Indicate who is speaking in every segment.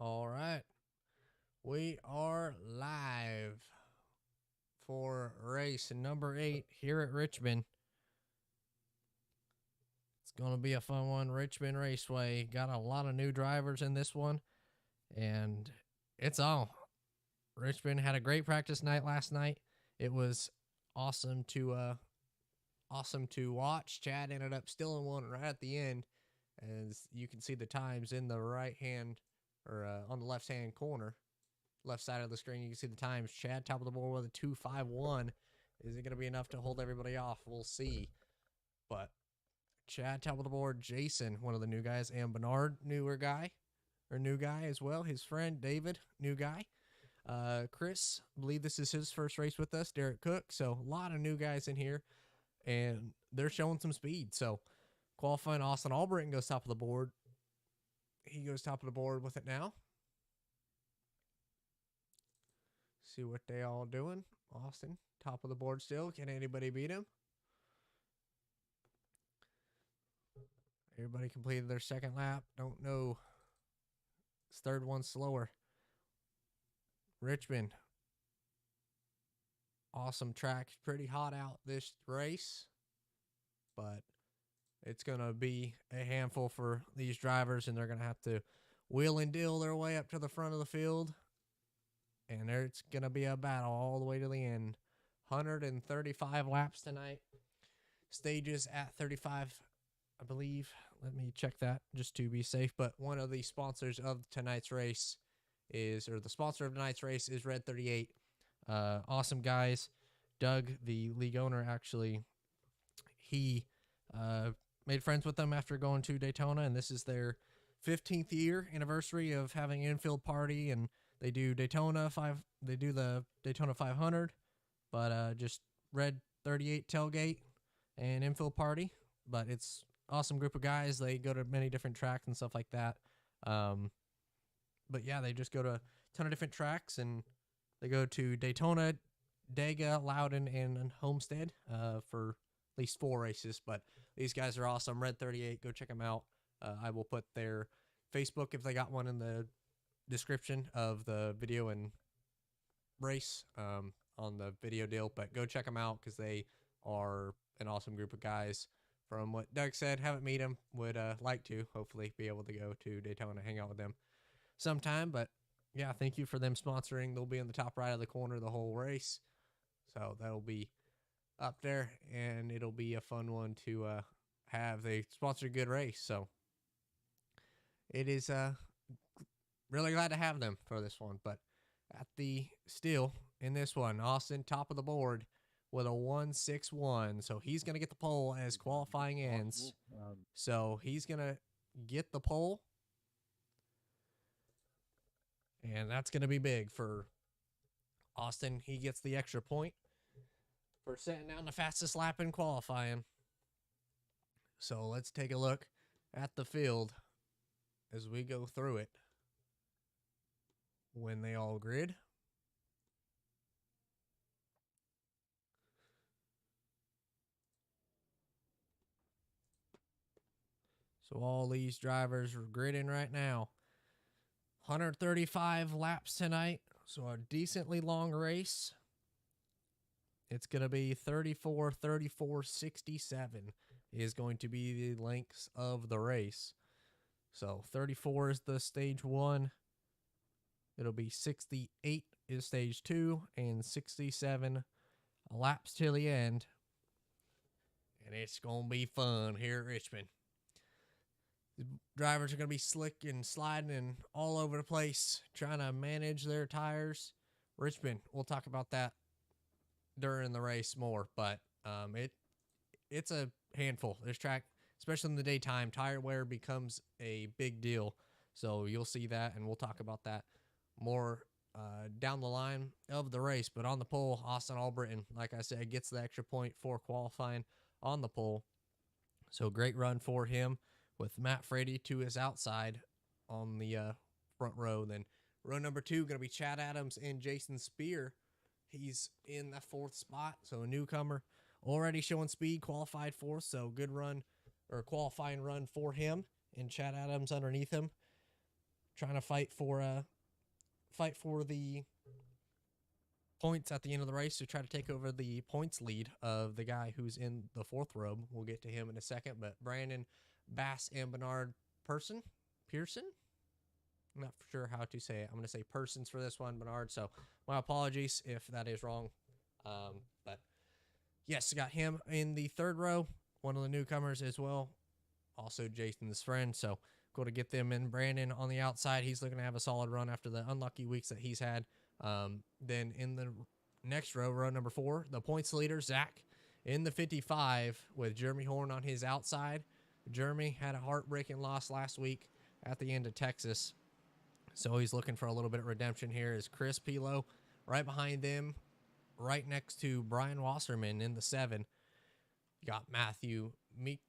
Speaker 1: All right. We are live for race number 8 here at Richmond. It's going to be a fun one. Richmond Raceway got a lot of new drivers in this one, and it's on. Richmond had a great practice night last night. It was awesome to watch. Chad ended up stealing one right at the end, as you can see the times in the right hand or on the left hand corner. Left side of the screen, you can see the times. Chad top of the board with a 2:51. Is it going to be enough to hold everybody off? We'll see. But Chad top of the board. Jason, one of the new guys, and Bernard, new guy as well. His friend David, new guy. Chris, I believe this is his first race with us. Derek Cook. So a lot of new guys in here, and they're showing some speed. So qualifying, Austin Albritton goes top of the board. He goes top of the board with it now. See what they all doing. Austin, top of the board still. Can anybody beat him? Everybody completed their second lap. Don't know. This third one slower. Richmond. Awesome track. Pretty hot out this race, but it's going to be a handful for these drivers, and they're going to have to wheel and deal their way up to the front of the field. And it's going to be a battle all the way to the end. 135 laps tonight. Stages at 35, I believe. Let me check that just to be safe. But one of the sponsors of tonight's race is, or the sponsor of tonight's race is Red 38. Awesome guys. Doug, the league owner, actually, he made friends with them after going to Daytona, and this is their 15th year anniversary of having an infield party, and they do Daytona 5. They do the Daytona 500, but just Red 38 tailgate and infield party. But it's awesome group of guys. They go to many different tracks and stuff like that. But yeah, they just go to a ton of different tracks, and they go to Daytona, Dega, Loudon, and Homestead for at least 4 races. But these guys are awesome. Red 38, go check them out. I will put their Facebook, if they got one, in the description of the video and race on the video deal. But go check them out because they are an awesome group of guys. From what Doug said, haven't met them, would like to hopefully be able to go to Daytona, hang out with them sometime. But yeah, thank you for them sponsoring. They'll be in the top right of the corner the whole race, so that'll be up there, and it'll be a fun one to have. They sponsor a good race, so it is really glad to have them for this one. But at the still in this one, Austin top of the board with a 161, so he's gonna get the pole as qualifying ends. So he's gonna get the pole, and that's gonna be big for Austin. He gets the extra point for setting down the fastest lap in qualifying. So let's take a look at the field as we go through it when they all grid. So all these drivers are gridding right now. 135 laps tonight, so a decently long race. It's going to be 34, 34, 67 is going to be the lengths of the race. So 34 is the stage 1. It'll be 68 is stage 2, and 67 laps till the end. And it's going to be fun here at Richmond. The drivers are going to be slick and sliding and all over the place, trying to manage their tires. Richmond, we'll talk about that during the race more, but it's a handful. This track, especially in the daytime, tire wear becomes a big deal. So you'll see that, and we'll talk about that more down the line of the race. But on the pole, Austin Albritton, like I said, gets the extra point for qualifying on the pole. So great run for him, with Matt Frady to his outside on the front row. Then row number 2 going to be Chad Adams and Jason Spear. He's in the 4th spot, so a newcomer, already showing speed, qualified 4th, so good run, or qualifying run for him, and Chad Adams underneath him. trying to fight for the points at the end of the race to try to take over the points lead of the guy who's in the fourth row. We'll get to him in a second, but Brandon Bass and Bernard Pearson? I'm not sure how to say it. I'm going to say Persons for this one, Bernard. So my apologies if that is wrong. But yes, got him in the third row. One of the newcomers as well. Also Jason's friend. So cool to get them in. Brandon on the outside. He's looking to have a solid run after the unlucky weeks that he's had. Then in the next row, row number 4, the points leader, Zach, in the 55 with Jeremy Horn on his outside. Jeremy had a heartbreaking loss last week at the end of Texas. So he's looking for a little bit of redemption here. Is Chris Pilo right behind them, right next to Brian Wasserman in the 7. You got Matthew Meek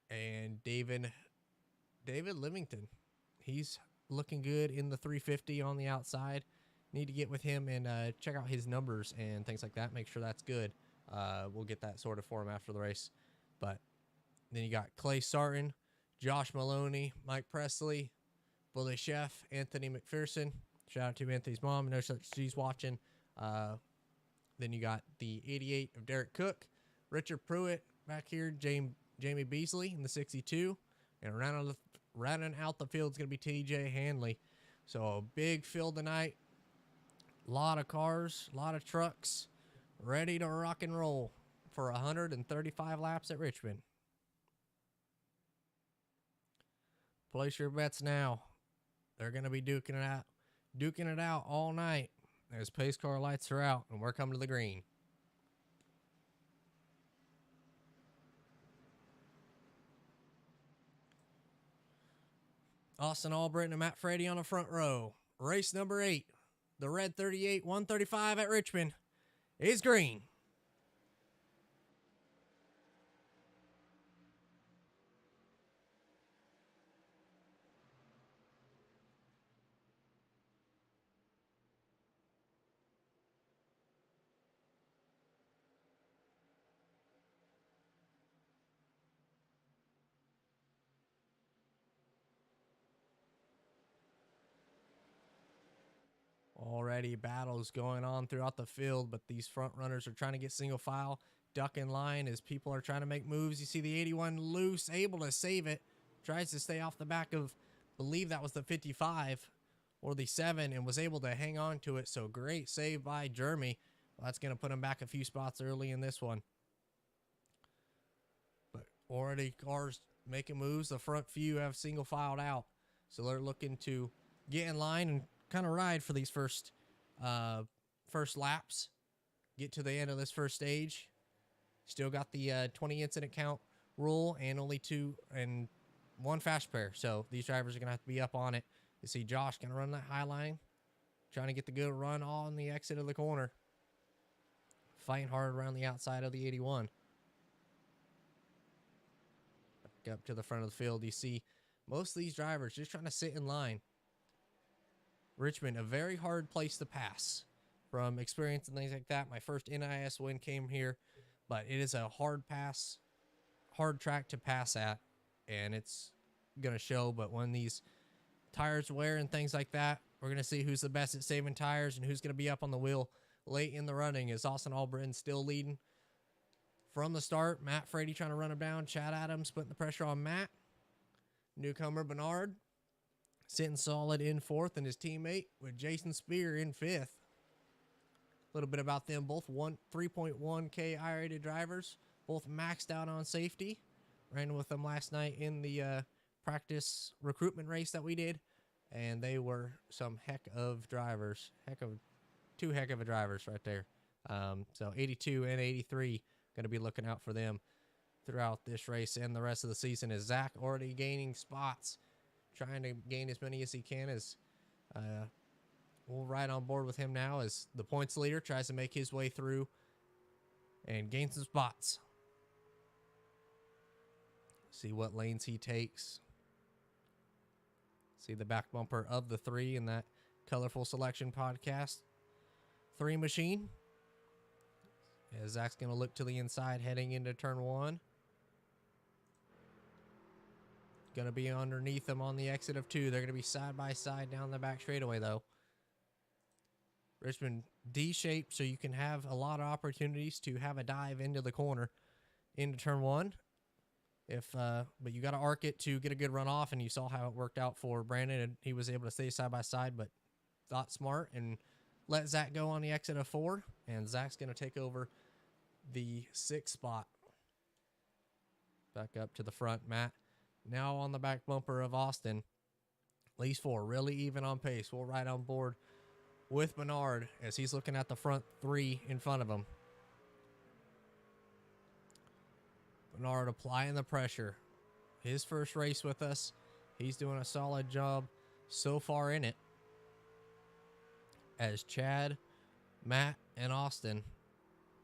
Speaker 1: and David Livington. He's looking good in the 350 on the outside. Need to get with him and check out his numbers and things like that. Make sure that's good. We'll get that sorted for him after the race. But then you got Clay Sarton, Josh Maloney, Mike Presley, Bully Chef, Anthony McPherson. Shout out to Anthony's mom. I know she's watching. Then you got the 88 of Derek Cook, Richard Pruitt back here, Jamie Beasley in the 62. And rounding out the field is going to be TJ Hanley. So a big field tonight. A lot of cars, a lot of trucks, ready to rock and roll for 135 laps at Richmond. Place your bets now. They're going to be duking it out all night as pace car lights are out, and we're coming to the green. Austin Albritton and Matt Frady on the front row. Race number 8, the red 38, 135 at Richmond, is green. Already battles going on throughout the field, but these front runners are trying to get single file, duck in line as people are trying to make moves. You see the 81 loose, able to save it. Tries to stay off the back of, I believe that was the 55 or the 7, and was able to hang on to it. So great save by Jeremy. Well, that's going to put him back a few spots early in this one. But already cars making moves. The front few have single filed out. So they're looking to get in line and kind of ride for these first laps. Get to the end of this first stage. Still got the 20 incident count rule and only 2 and 1 fast pair. So these drivers are going to have to be up on it. You see Josh going to run that high line. Trying to get the good run on the exit of the corner. Fighting hard around the outside of the 81. Back up to the front of the field. You see most of these drivers just trying to sit in line. Richmond, a very hard place to pass from experience and things like that. My first NIS win came here, but it is a hard track to pass at, and it's going to show. But when these tires wear and things like that, we're going to see who's the best at saving tires and who's going to be up on the wheel late in the running. Is Austin Albritton still leading from the start? Matt Frady trying to run him down. Chad Adams putting the pressure on Matt. Newcomer Bernard sitting solid in 4th, and his teammate with Jason Spear in 5th. A little bit about them. Both 3.1K I-rated drivers. Both maxed out on safety. Ran with them last night in the practice recruitment race that we did. And they were some heck of drivers. Two heck of a drivers right there. So 82 and 83. Going to be looking out for them throughout this race and the rest of the season. Is Zach already gaining spots, trying to gain as many as he can. As we'll ride on board with him now as the points leader tries to make his way through and gain some spots. See what lanes he takes. See the back bumper of the 3 in that Colorful Selection podcast. 3 machine. As Zach's going to look to the inside heading into turn 1. Going to be underneath them on the exit of 2. They're going to be side by side down the back straightaway, though. Richmond D-shaped, so you can have a lot of opportunities to have a dive into the corner into turn 1. But you got to arc it to get a good run off, and you saw how it worked out for Brandon, and he was able to stay side by side, but thought smart and let Zach go on the exit of 4, and Zach's going to take over the 6th spot. Back up to the front, Matt. Now on the back bumper of Austin. These 4 really even on pace. We'll ride on board with Bernard as he's looking at the front 3 in front of him. Bernard applying the pressure. His first race with us. He's doing a solid job so far in it. As Chad, Matt, and Austin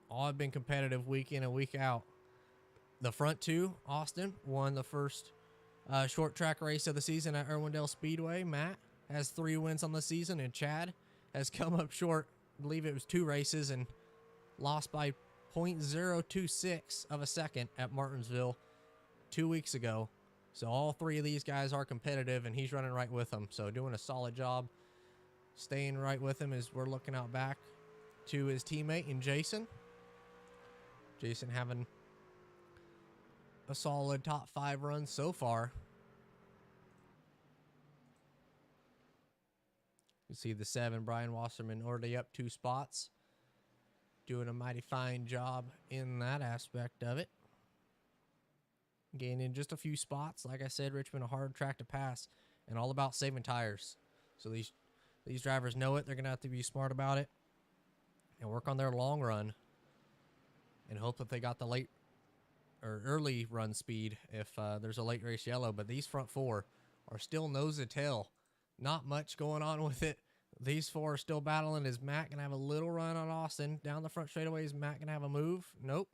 Speaker 1: all have been competitive week in and week out. The front 2, Austin, won the first short track race of the season at Irwindale Speedway. Matt has 3 wins on the season, and Chad has come up short. I believe it was 2 races and lost by 0.026 of a second at Martinsville 2 weeks ago. So all 3 of these guys are competitive, and he's running right with them. So doing a solid job staying right with him as we're looking out back to his teammate in Jason. Jason having a solid top 5 run so far. You see the 7, Brian Wasserman, already up 2 spots. Doing a mighty fine job in that aspect of it. Gaining just a few spots. Like I said, Richmond, a hard track to pass and all about saving tires. So these drivers know it. They're going to have to be smart about it and work on their long run and hope that they got the late or early run speed if there's a late race yellow. But these front 4 are still nose to tail. Not much going on with it. These 4 are still battling. Is Matt going to have a little run on Austin? Down the front straightaway, is Matt going to have a move? Nope.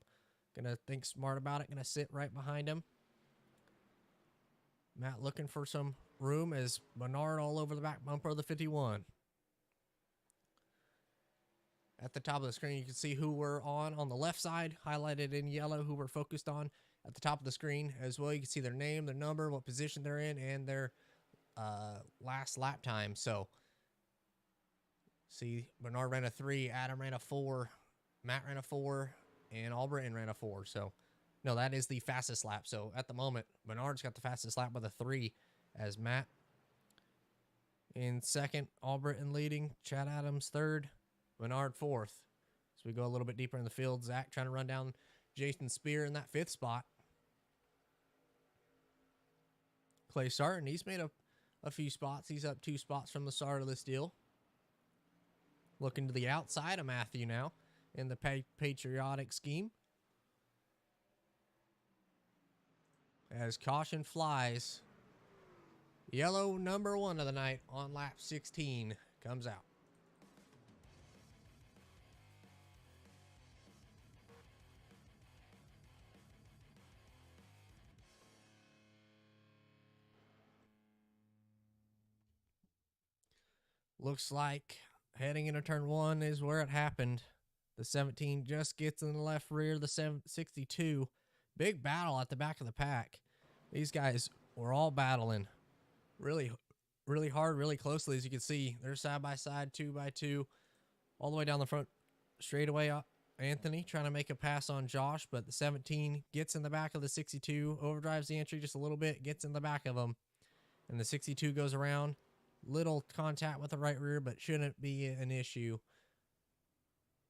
Speaker 1: Going to think smart about it. Going to sit right behind him. Matt looking for some room as Bernard all over the back bumper of the 51. At the top of the screen, you can see who we're on the left side, highlighted in yellow, who we're focused on at the top of the screen as well. You can see their name, their number, what position they're in, and their last lap time. So, see, Bernard ran a 3, Adam ran a 4, Matt ran a 4, and Albritton ran a 4. So, no, that is the fastest lap. So, at the moment, Bernard's got the fastest lap with a 3 as Matt in second, Albritton leading, Chad Adams third, Bernard 4th. So we go a little bit deeper in the field. Zach trying to run down Jason Spear in that 5th spot. Clay Sarton, he's made a few spots. He's up 2 spots from the start of this deal. Looking to the outside of Matthew now in the patriotic scheme. As caution flies, yellow number 1 of the night on lap 16 comes out. Looks like heading into turn 1 is where it happened. The 17 just gets in the left rear, the 62. Big battle at the back of the pack. These guys were all battling really, really hard, really closely. As you can see, they're side by side, 2 by 2, all the way down the front straightaway. Anthony trying to make a pass on Josh, but the 17 gets in the back of the 62, overdrives the entry just a little bit, gets in the back of him, and the 62 goes around. Little contact with the right rear, but shouldn't be an issue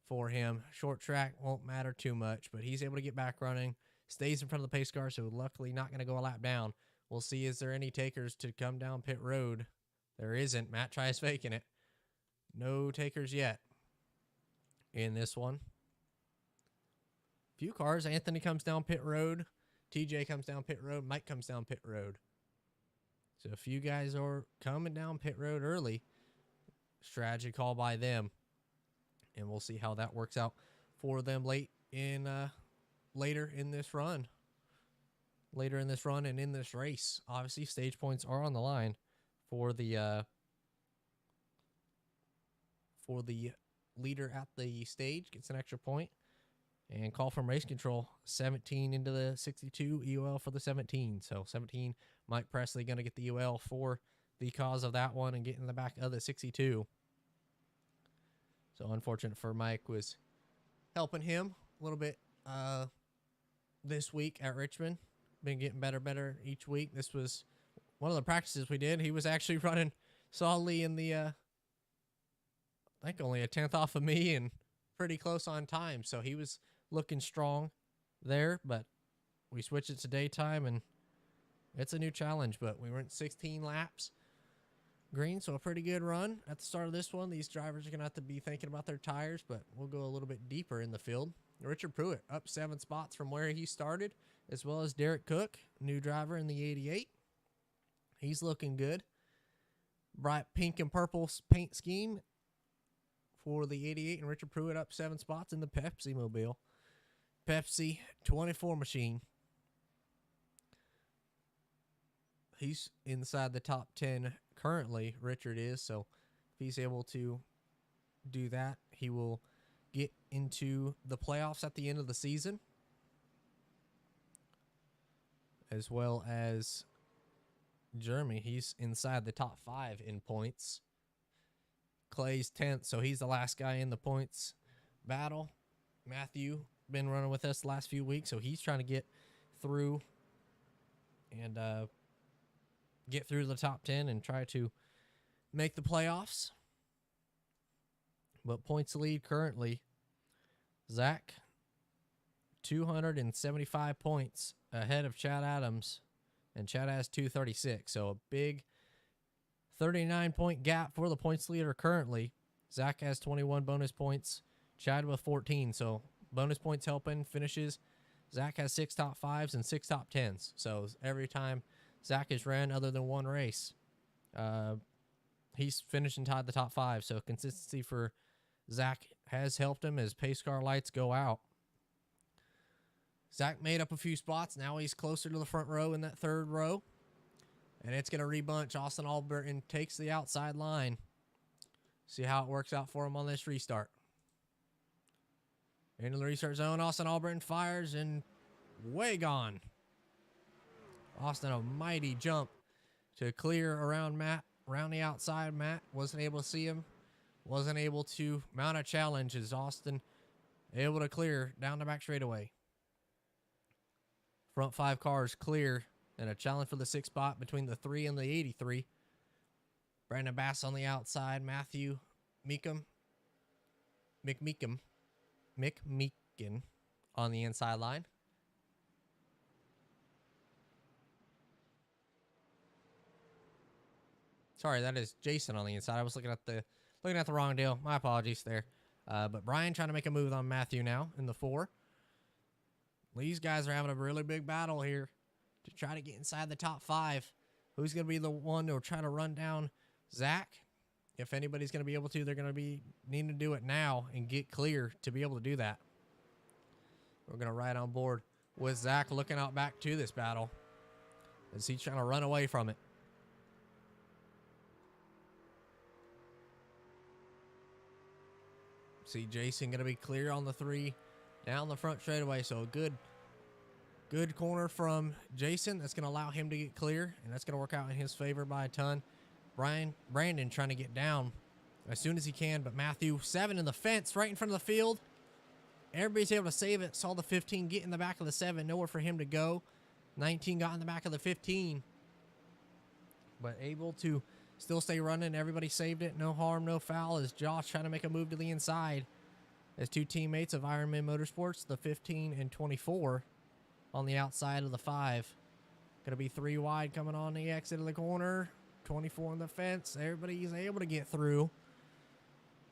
Speaker 1: for him. Short track won't matter too much, but he's able to get back running. Stays in front of the pace car, so luckily not going to go a lap down. We'll see, is there any takers to come down pit road? There isn't. Matt tries faking it. No takers yet in this one. Few cars. Anthony comes down pit road. TJ comes down pit road. Mike comes down pit road. So a few guys are coming down pit road early. Strategy call by them. And we'll see how that works out for them later in this run. Later in this run and in this race. Obviously, stage points are on the line for the leader at the stage. Gets an extra point. And call from race control, 17 into the 62, EOL for the 17. So 17, Mike Presley going to get the UL for the cause of that one and get in the back of the 62. So unfortunate for Mike, was helping him a little bit this week at Richmond. Been getting better each week. This was one of the practices we did. He was actually running solidly in the, I think only a 10th off of me and pretty close on time. So he was looking strong there, but we switched it to daytime and it's a new challenge, but we went 16 laps green, so a pretty good run at the start of this one. These drivers are going to have to be thinking about their tires, but we'll go a little bit deeper in the field. Richard Pruitt up 7 spots from where he started, as well as Derek Cook, new driver in the 88. He's looking good. Bright pink and purple paint scheme for the 88, and Richard Pruitt up 7 spots in the Pepsi Mobile. Pepsi 24 machine. He's inside the top 10 currently, Richard is, so if he's able to do that, he will get into the playoffs at the end of the season, as well as Jeremy. He's inside the top 5 in points. Clay's 10th, so he's the last guy in the points battle. Matthew been running with us the last few weeks, so he's trying to get through and get through the top 10 and try to make the playoffs. But points lead currently, Zach, 275 points ahead of Chad Adams, and Chad has 236. So a big 39-point gap for the points leader currently. Zach has 21 bonus points, Chad with 14. So bonus points helping finishes. Zach has 6 top 5s and 6 top 10s. So every time Zach has ran other than one race, he's finished inside the top 5. So consistency for Zach has helped him as pace car lights go out. Zach made up a few spots. Now he's closer to the front row in that third row. And it's going to rebunch. Austin Alburton takes the outside line. See how it works out for him on this restart. Into the restart zone, Austin Alburton fires and way gone. Austin, a mighty jump to clear around Matt, around the outside. Matt wasn't able to see him, wasn't able to mount a challenge as Austin able to clear down the back straightaway. Front 5 cars clear and a challenge for the 6th spot between the 3 and the 83. Brandon Bass on the outside, Matthew McMeekin on the inside line. Sorry, that is Jason on the inside. I was looking at the wrong deal. My apologies there. But Brian trying to make a move on Matthew now in the 4. These guys are having a really big battle here to try to get inside the top 5. Who's going to be the one to try to run down Zach? If anybody's going to be able to, they're going to be needing to do it now and get clear to be able to do that. We're going to ride on board with Zach looking out back to this battle as he's trying to run away from it. See Jason going to be clear on the 3 down the front straightaway. So a good corner from Jason. That's going to allow him to get clear, and that's going to work out in his favor by a ton. Brandon trying to get down as soon as he can, but Matthew 7 in the fence right in front of the field. Everybody's able to save it. Saw the 15 get in the back of the 7. Nowhere for him to go. 19 got in the back of the 15. But able to still stay running. Everybody saved it. No harm, no foul as Josh trying to make a move to the inside. As 2 teammates of Ironman Motorsports, the 15 and 24 on the outside of the 5. Going to be 3 wide coming on the exit of the corner. 24 on the fence. Everybody's able to get through.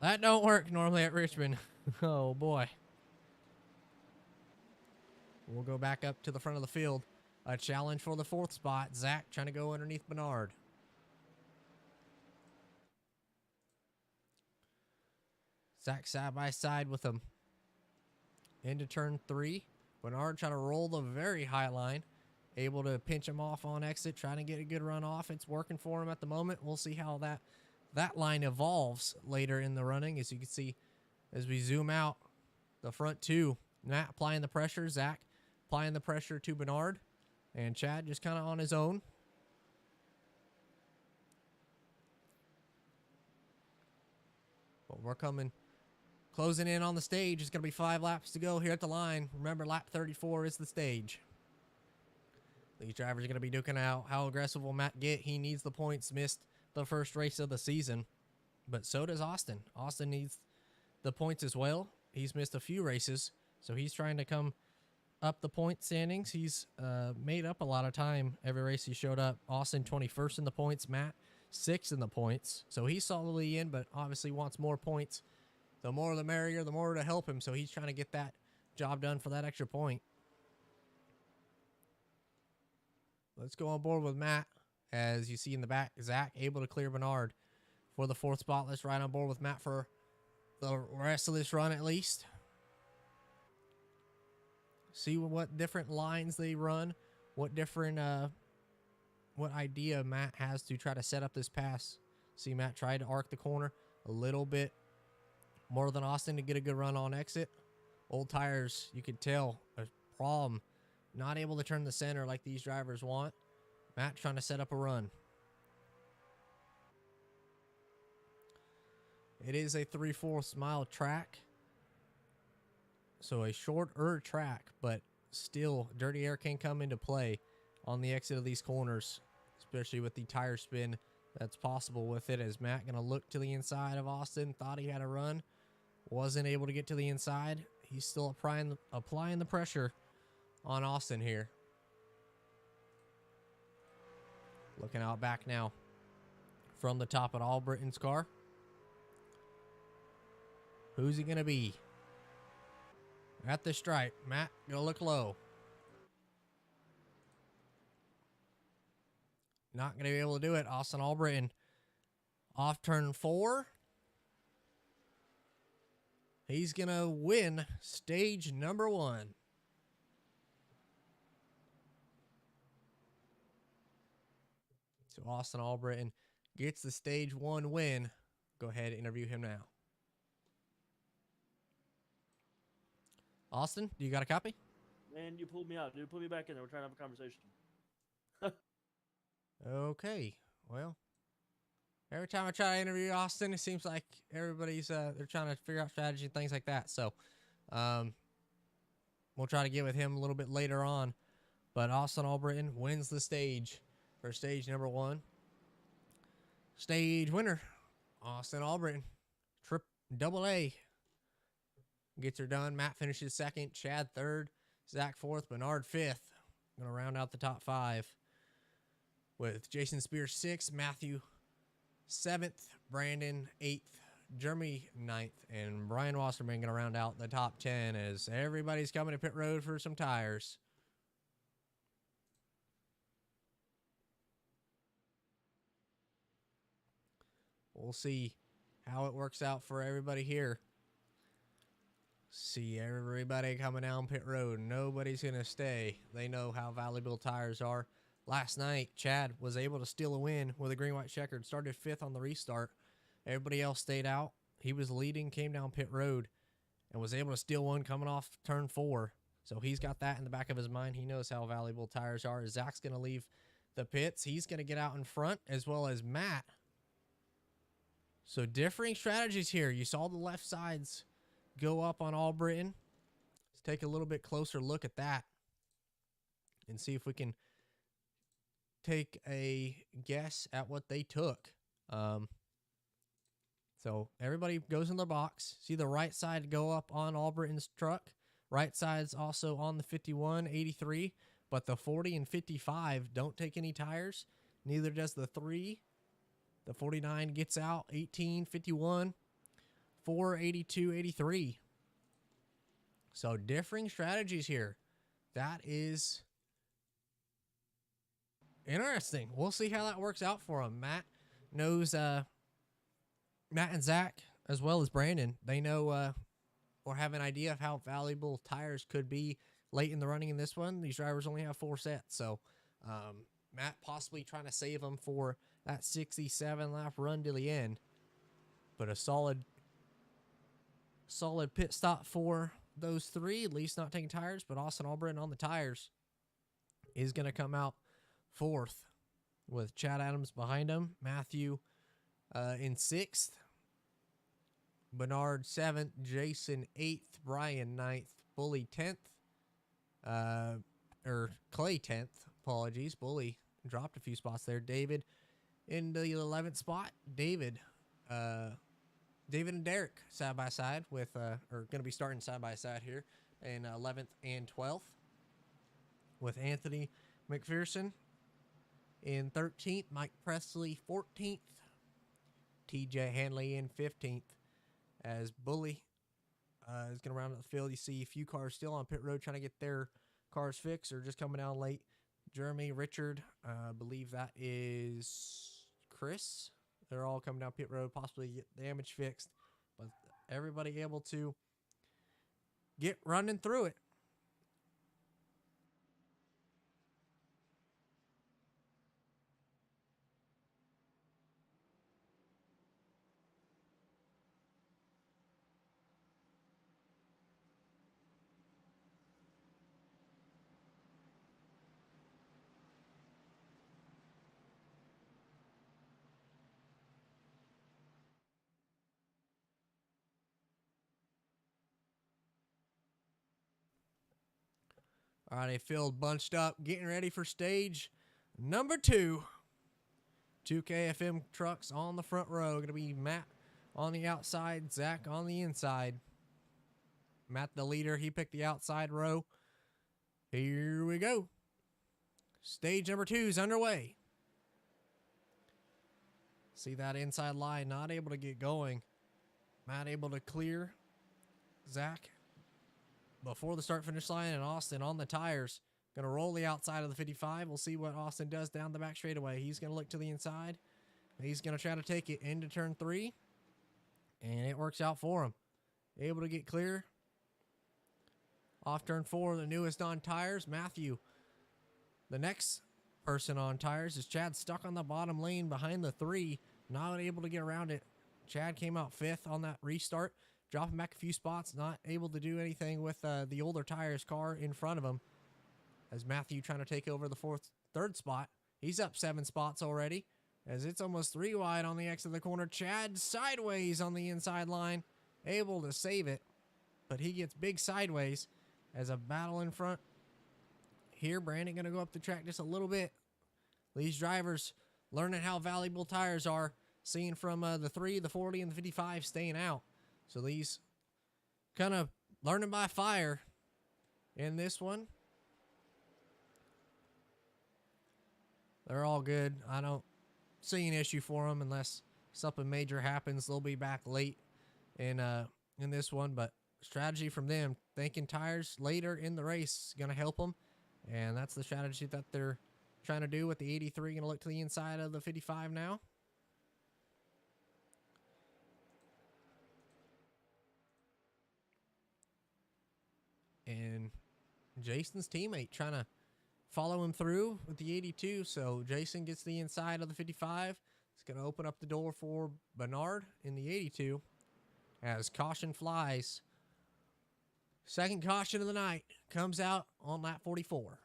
Speaker 1: That don't work normally at Richmond. Oh, boy. We'll go back up to the front of the field. A challenge for the 4th spot. Zach trying to go underneath Bernard. Zach side by side with him. Into turn 3. Bernard trying to roll the very high line. Able to pinch him off on exit. Trying to get a good run off. It's working for him at the moment. We'll see how that line evolves later in the running. As you can see, as we zoom out, the front 2 Matt applying the pressure. Zach applying the pressure to Bernard. And Chad just kind of on his own. But we're closing in on the stage. It's going to be 5 laps to go here at the line. Remember, lap 34 is the stage. These drivers are going to be duking out. How aggressive will Matt get? He needs the points. Missed the first race of the season. But so does Austin. Austin needs the points as well. He's missed a few races, so he's trying to come up the point standings. He's made up a lot of time every race he showed up. Austin 21st in the points. Matt 6th in the points. So he's solidly in, but obviously wants more points. The more the merrier, the more to help him. So he's trying to get that job done for that extra point. Let's go on board with Matt. As you see in the back, Zach able to clear Bernard for the 4th spot. Let's ride on board with Matt for the rest of this run at least. See what different lines they run, what different, what idea Matt has to try to set up this pass. See Matt try to arc the corner a little bit more than Austin to get a good run on exit. Old tires, you could tell, a problem. Not able to turn the center like these drivers want. Matt trying to set up a run. It is a 3/4 mile track. So a shorter track, but still dirty air can come into play on the exit of these corners, especially with the tire spin that's possible with it. As Matt going to look to the inside of Austin, thought he had a run, wasn't able to get to the inside. He's still applying the pressure on Austin here. Looking out back now from the top of Albritton's car. Who's he going to be? At the stripe, Matt gonna look low. Not gonna be able to do it. Austin Albritton off turn 4. He's gonna win stage number 1. So Austin Albritton gets the stage 1 win. Go ahead and interview him now. Austin, do you got a copy?
Speaker 2: Man, you pulled me out, dude. Put me back in there. We're trying to have a conversation.
Speaker 1: Okay. Well, every time I try to interview Austin, it seems like everybody's they're trying to figure out strategy and things like that. So, we'll try to get with him a little bit later on. But Austin Albritton wins the stage for stage number 1. Stage winner, Austin Albritton, double A. Gets her done. Matt finishes 2nd. Chad 3rd. Zach 4th. Bernard 5th. Going to round out the top 5 with Jason Spears 6th. Matthew 7th. Brandon 8th. Jeremy 9th. And Brian Wasserman going to round out the top 10 as everybody's coming to pit road for some tires. We'll see how it works out for everybody here. See everybody coming down pit road. Nobody's going to stay. They know how valuable tires are. Last night, Chad was able to steal a win with a green-white checkered. Started 5th on the restart. Everybody else stayed out. He was leading, came down pit road, and was able to steal one coming off turn 4. So he's got that in the back of his mind. He knows how valuable tires are. Zach's going to leave the pits. He's going to get out in front, as well as Matt. So differing strategies here. You saw the left sides go up on Albritton. Let's take a little bit closer look at that and see if we can take a guess at what they took. So everybody goes in their box. See the right side go up on Albritton's truck. Right side's also on the 51, 83, but the 40 and 55 don't take any tires. Neither does the 3. The 49 gets out, 18, 51, 4, 82, 83. So differing strategies here. That is interesting. We'll see how that works out for him. Matt knows, Matt and Zach, as well as Brandon, they know or have an idea of how valuable tires could be late in the running in this one. These drivers only have 4 sets. So Matt possibly trying to save them for that 67-lap run to the end. But a solid pit stop for those three, at least not taking tires, but Austin Albritton on the tires, is going to come out fourth with Chad Adams behind him, Matthew in sixth, Bernard seventh, Jason eighth, Brian ninth, Bully 10th, or Clay 10th, apologies. Bully dropped a few spots there. David in the 11th spot. David and Derek side by side with, or going to be starting side by side here in 11th and 12th, with Anthony McPherson in 13th, Mike Presley 14th, TJ Hanley in 15th, as Bully is going to round up the field. You see a few cars still on pit road trying to get their cars fixed or just coming down late. Jeremy, Richard, I believe that is Chris. They're all coming down pit road, possibly get damage fixed. But everybody able to get running through it. All right, they filled, bunched up, getting ready for stage number 2. 2 KFM trucks on the front row. Going to be Matt on the outside, Zach on the inside. Matt, the leader, he picked the outside row. Here we go. Stage number 2 is underway. See that inside line, not able to get going. Matt able to clear Zach before the start-finish line, and Austin on the tires. Going to roll the outside of the 55. We'll see what Austin does down the back straightaway. He's going to look to the inside. He's going to try to take it into turn 3, and it works out for him. Able to get clear. Off turn 4, the newest on tires, Matthew. The next person on tires is Chad, stuck on the bottom lane behind the 3, not able to get around it. Chad came out 5th on that restart, dropping back a few spots, not able to do anything with the older tires car in front of him. As Matthew trying to take over the third spot. He's up 7 spots already, as it's almost 3 wide on the exit of the corner. Chad sideways on the inside line, able to save it, but he gets big sideways as a battle in front. Here, Brandon going to go up the track just a little bit. These drivers learning how valuable tires are, seeing from the 3, the 40, and the 55 staying out. So these kind of learning by fire in this one. They're all good. I don't see an issue for them unless something major happens. They'll be back late in this one, but strategy from them, thinking tires later in the race is going to help them, and that's the strategy that they're trying to do with the 83. Going to look to the inside of the 55 now. And Jason's teammate trying to follow him through with the 82. So Jason gets the inside of the 55. It's going to open up the door for Bernard in the 82 as caution flies. Second caution of the night comes out on lap 44.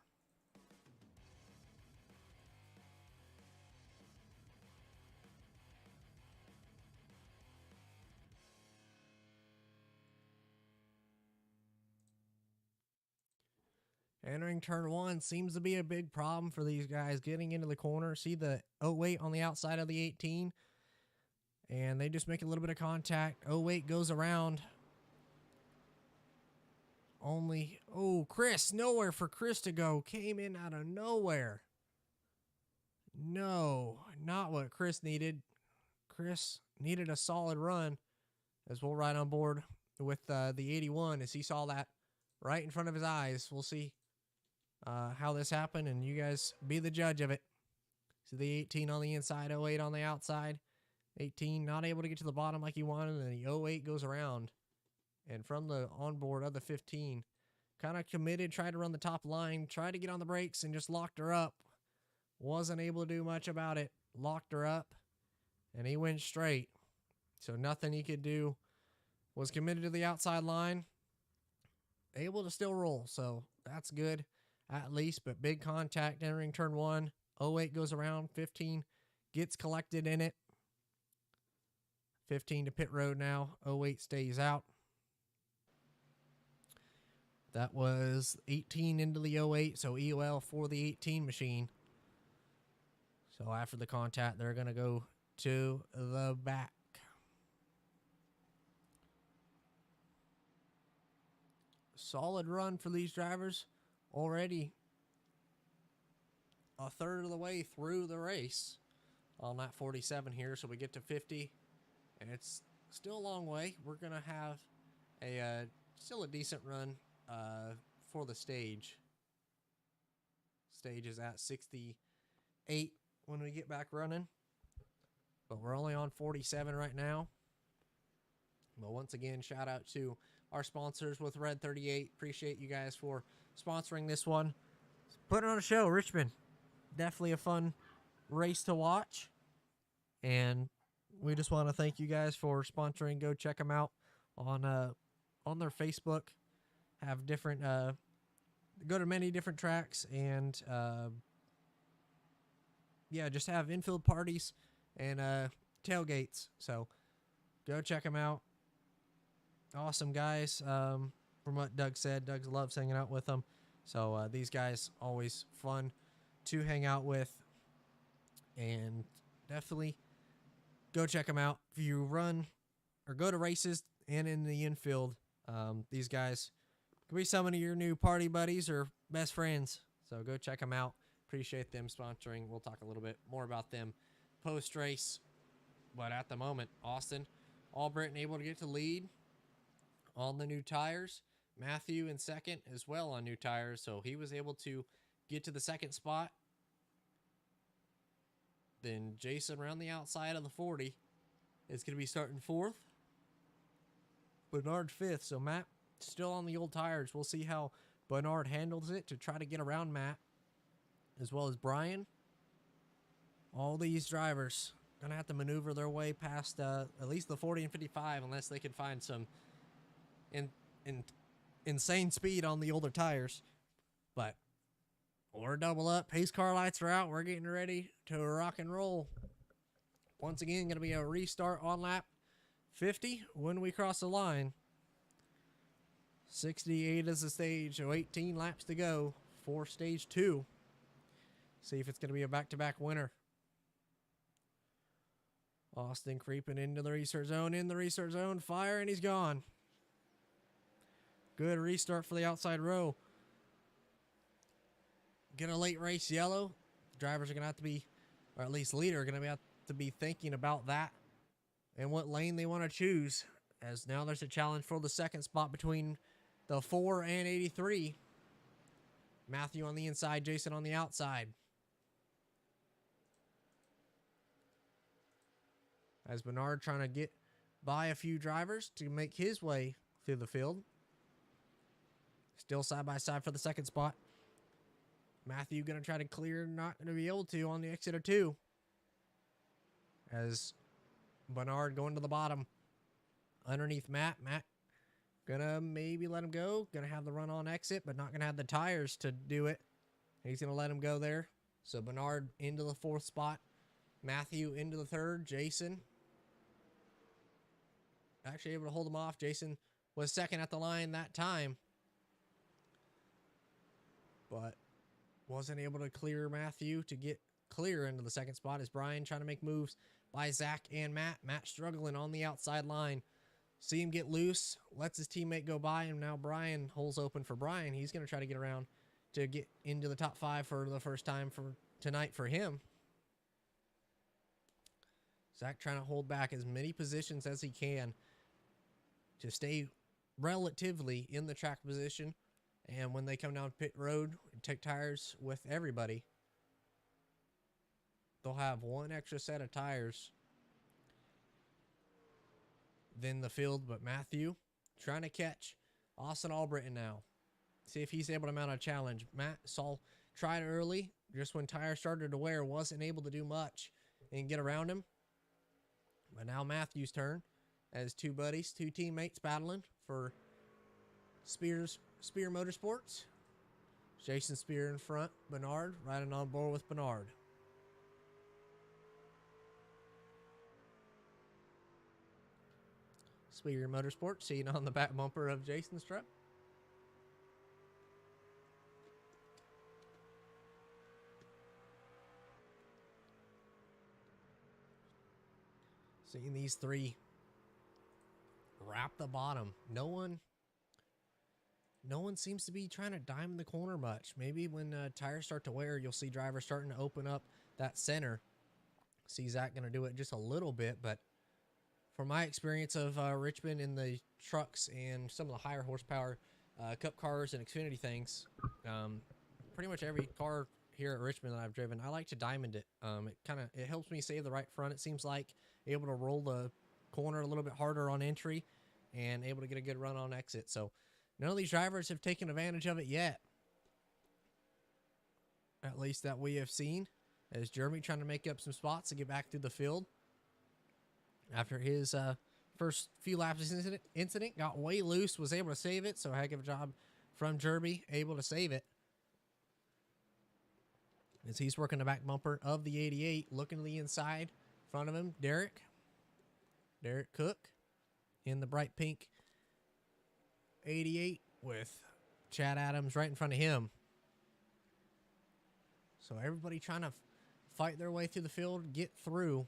Speaker 1: Entering turn 1 seems to be a big problem for these guys getting into the corner. See the 08 on the outside of the 18. And they just make a little bit of contact. 08 goes around. Chris, nowhere for Chris to go. Came in out of nowhere. No, not what Chris needed. Chris needed a solid run, as we'll ride on board with the 81 as he saw that right in front of his eyes. We'll see how this happened, and you guys be the judge of it. So the 18 on the inside, 08 on the outside. 18 not able to get to the bottom like he wanted, and then the 08 goes around. And from the onboard of the 15, kind of committed, tried to run the top line, tried to get on the brakes, and just locked her up. Wasn't able to do much about it. Locked her up, and he went straight. So nothing he could do. Was committed to the outside line. able to still roll. So that's good at least. But big contact entering turn 1. 08 goes around. 15 gets collected in it. 15 to pit road now. 08 stays out. That was 18 into the 08, so EOL for the 18 machine. So after the contact, they're going to go to the back. Solid run for these drivers. Already a third of the way through the race on that 47 here. So we get to 50, and it's still a long way. We're going to have still a decent run for the stage. Stage is at 68 when we get back running, but we're only on 47 right now. But once again, shout out to our sponsors with Red 38. Appreciate you guys for sponsoring this one. Putting on a show, Richmond. Definitely a fun race to watch, and we just want to thank you guys for sponsoring. Go check them out on their Facebook. Have different go to many different tracks, and yeah, just have infield parties and tailgates. So go check them out. Awesome guys. From what Doug said, Doug loves hanging out with them. So these guys always fun to hang out with, and definitely go check them out. If you run or go to races and in the infield, these guys could be some of your new party buddies or best friends. So go check them out. Appreciate them sponsoring. We'll talk a little bit more about them post-race. But at the moment, Austin Albritton able to get to lead on the new tires. Matthew in second as well on new tires. So he was able to get to the second spot. Then Jason around the outside of the 40 is going to be starting fourth. Bernard fifth. So Matt still on the old tires. We'll see how Bernard handles it to try to get around Matt, as well as Brian. All these drivers going to have to maneuver their way past at least the 40 and 55 unless they can find some insane speed on the older tires. But we're double up. Pace car lights are out. We're getting ready to rock and roll. Once again, going to be a restart on lap 50 when we cross the line. 68 is the stage, so 18 laps to go for stage 2. See if it's going to be a back-to-back winner. Austin creeping into the restart zone. In the restart zone, fire, and he's gone. Good restart for the outside row. Get a late race yellow. Drivers are going to have to be, or at least leader, are going to have to be thinking about that and what lane they want to choose, as now there's a challenge for the second spot between the 4 and 83. Matthew on the inside, Jason on the outside. As Bernard trying to get by a few drivers to make his way through the field. Still side by side for the second spot. Matthew going to try to clear, not going to be able to on the exit of 2. As Bernard going to the bottom underneath Matt. Matt gonna maybe let him go. Gonna have the run on exit, but not gonna have the tires to do it. He's gonna let him go there. So Bernard into the 4th spot. Matthew into the 3rd. Jason actually able to hold him off. Jason was second at the line that time, but wasn't able to clear Matthew to get clear into the 2nd spot. As Brian trying to make moves by Zach and Matt. Matt struggling on the outside line. See him get loose, lets his teammate go by, and now Brian holds open for Brian. He's going to try to get around to get into the top 5 for the first time for tonight for him. Zach trying to hold back as many positions as he can to stay relatively in the track position. And when they come down pit road and take tires with everybody, they'll have one extra set of tires than the field. But Matthew trying to catch Austin Albritton now. See if he's able to mount a challenge. Matt Saul tried early, just when tires started to wear, wasn't able to do much and get around him. But now Matthew's turn as 2 buddies, 2 teammates battling for Spear Motorsports. Jason Spear in front. Bernard riding on board with Bernard. Spear Motorsports seen on the back bumper of Jason's truck. Seeing these three wrap the bottom. No one seems to be trying to dime the corner much. Maybe when tires start to wear, you'll see drivers starting to open up that center. See Zach going to do it just a little bit, but from my experience of Richmond in the trucks and some of the higher horsepower Cup cars and Xfinity things, pretty much every car here at Richmond that I've driven, I like to diamond it. It helps me save the right front. It seems like able to roll the corner a little bit harder on entry and able to get a good run on exit. So none of these drivers have taken advantage of it yet, at least that we have seen, as Jeremy trying to make up some spots to get back through the field after his first few laps incident got way loose, was able to save it. So heck of a job from Jeremy, able to save it as he's working the back bumper of the 88. Looking to the inside, in front of him, Derek Cook in the bright pink 88 with Chad Adams right in front of him. So everybody trying to fight their way through the field, get through,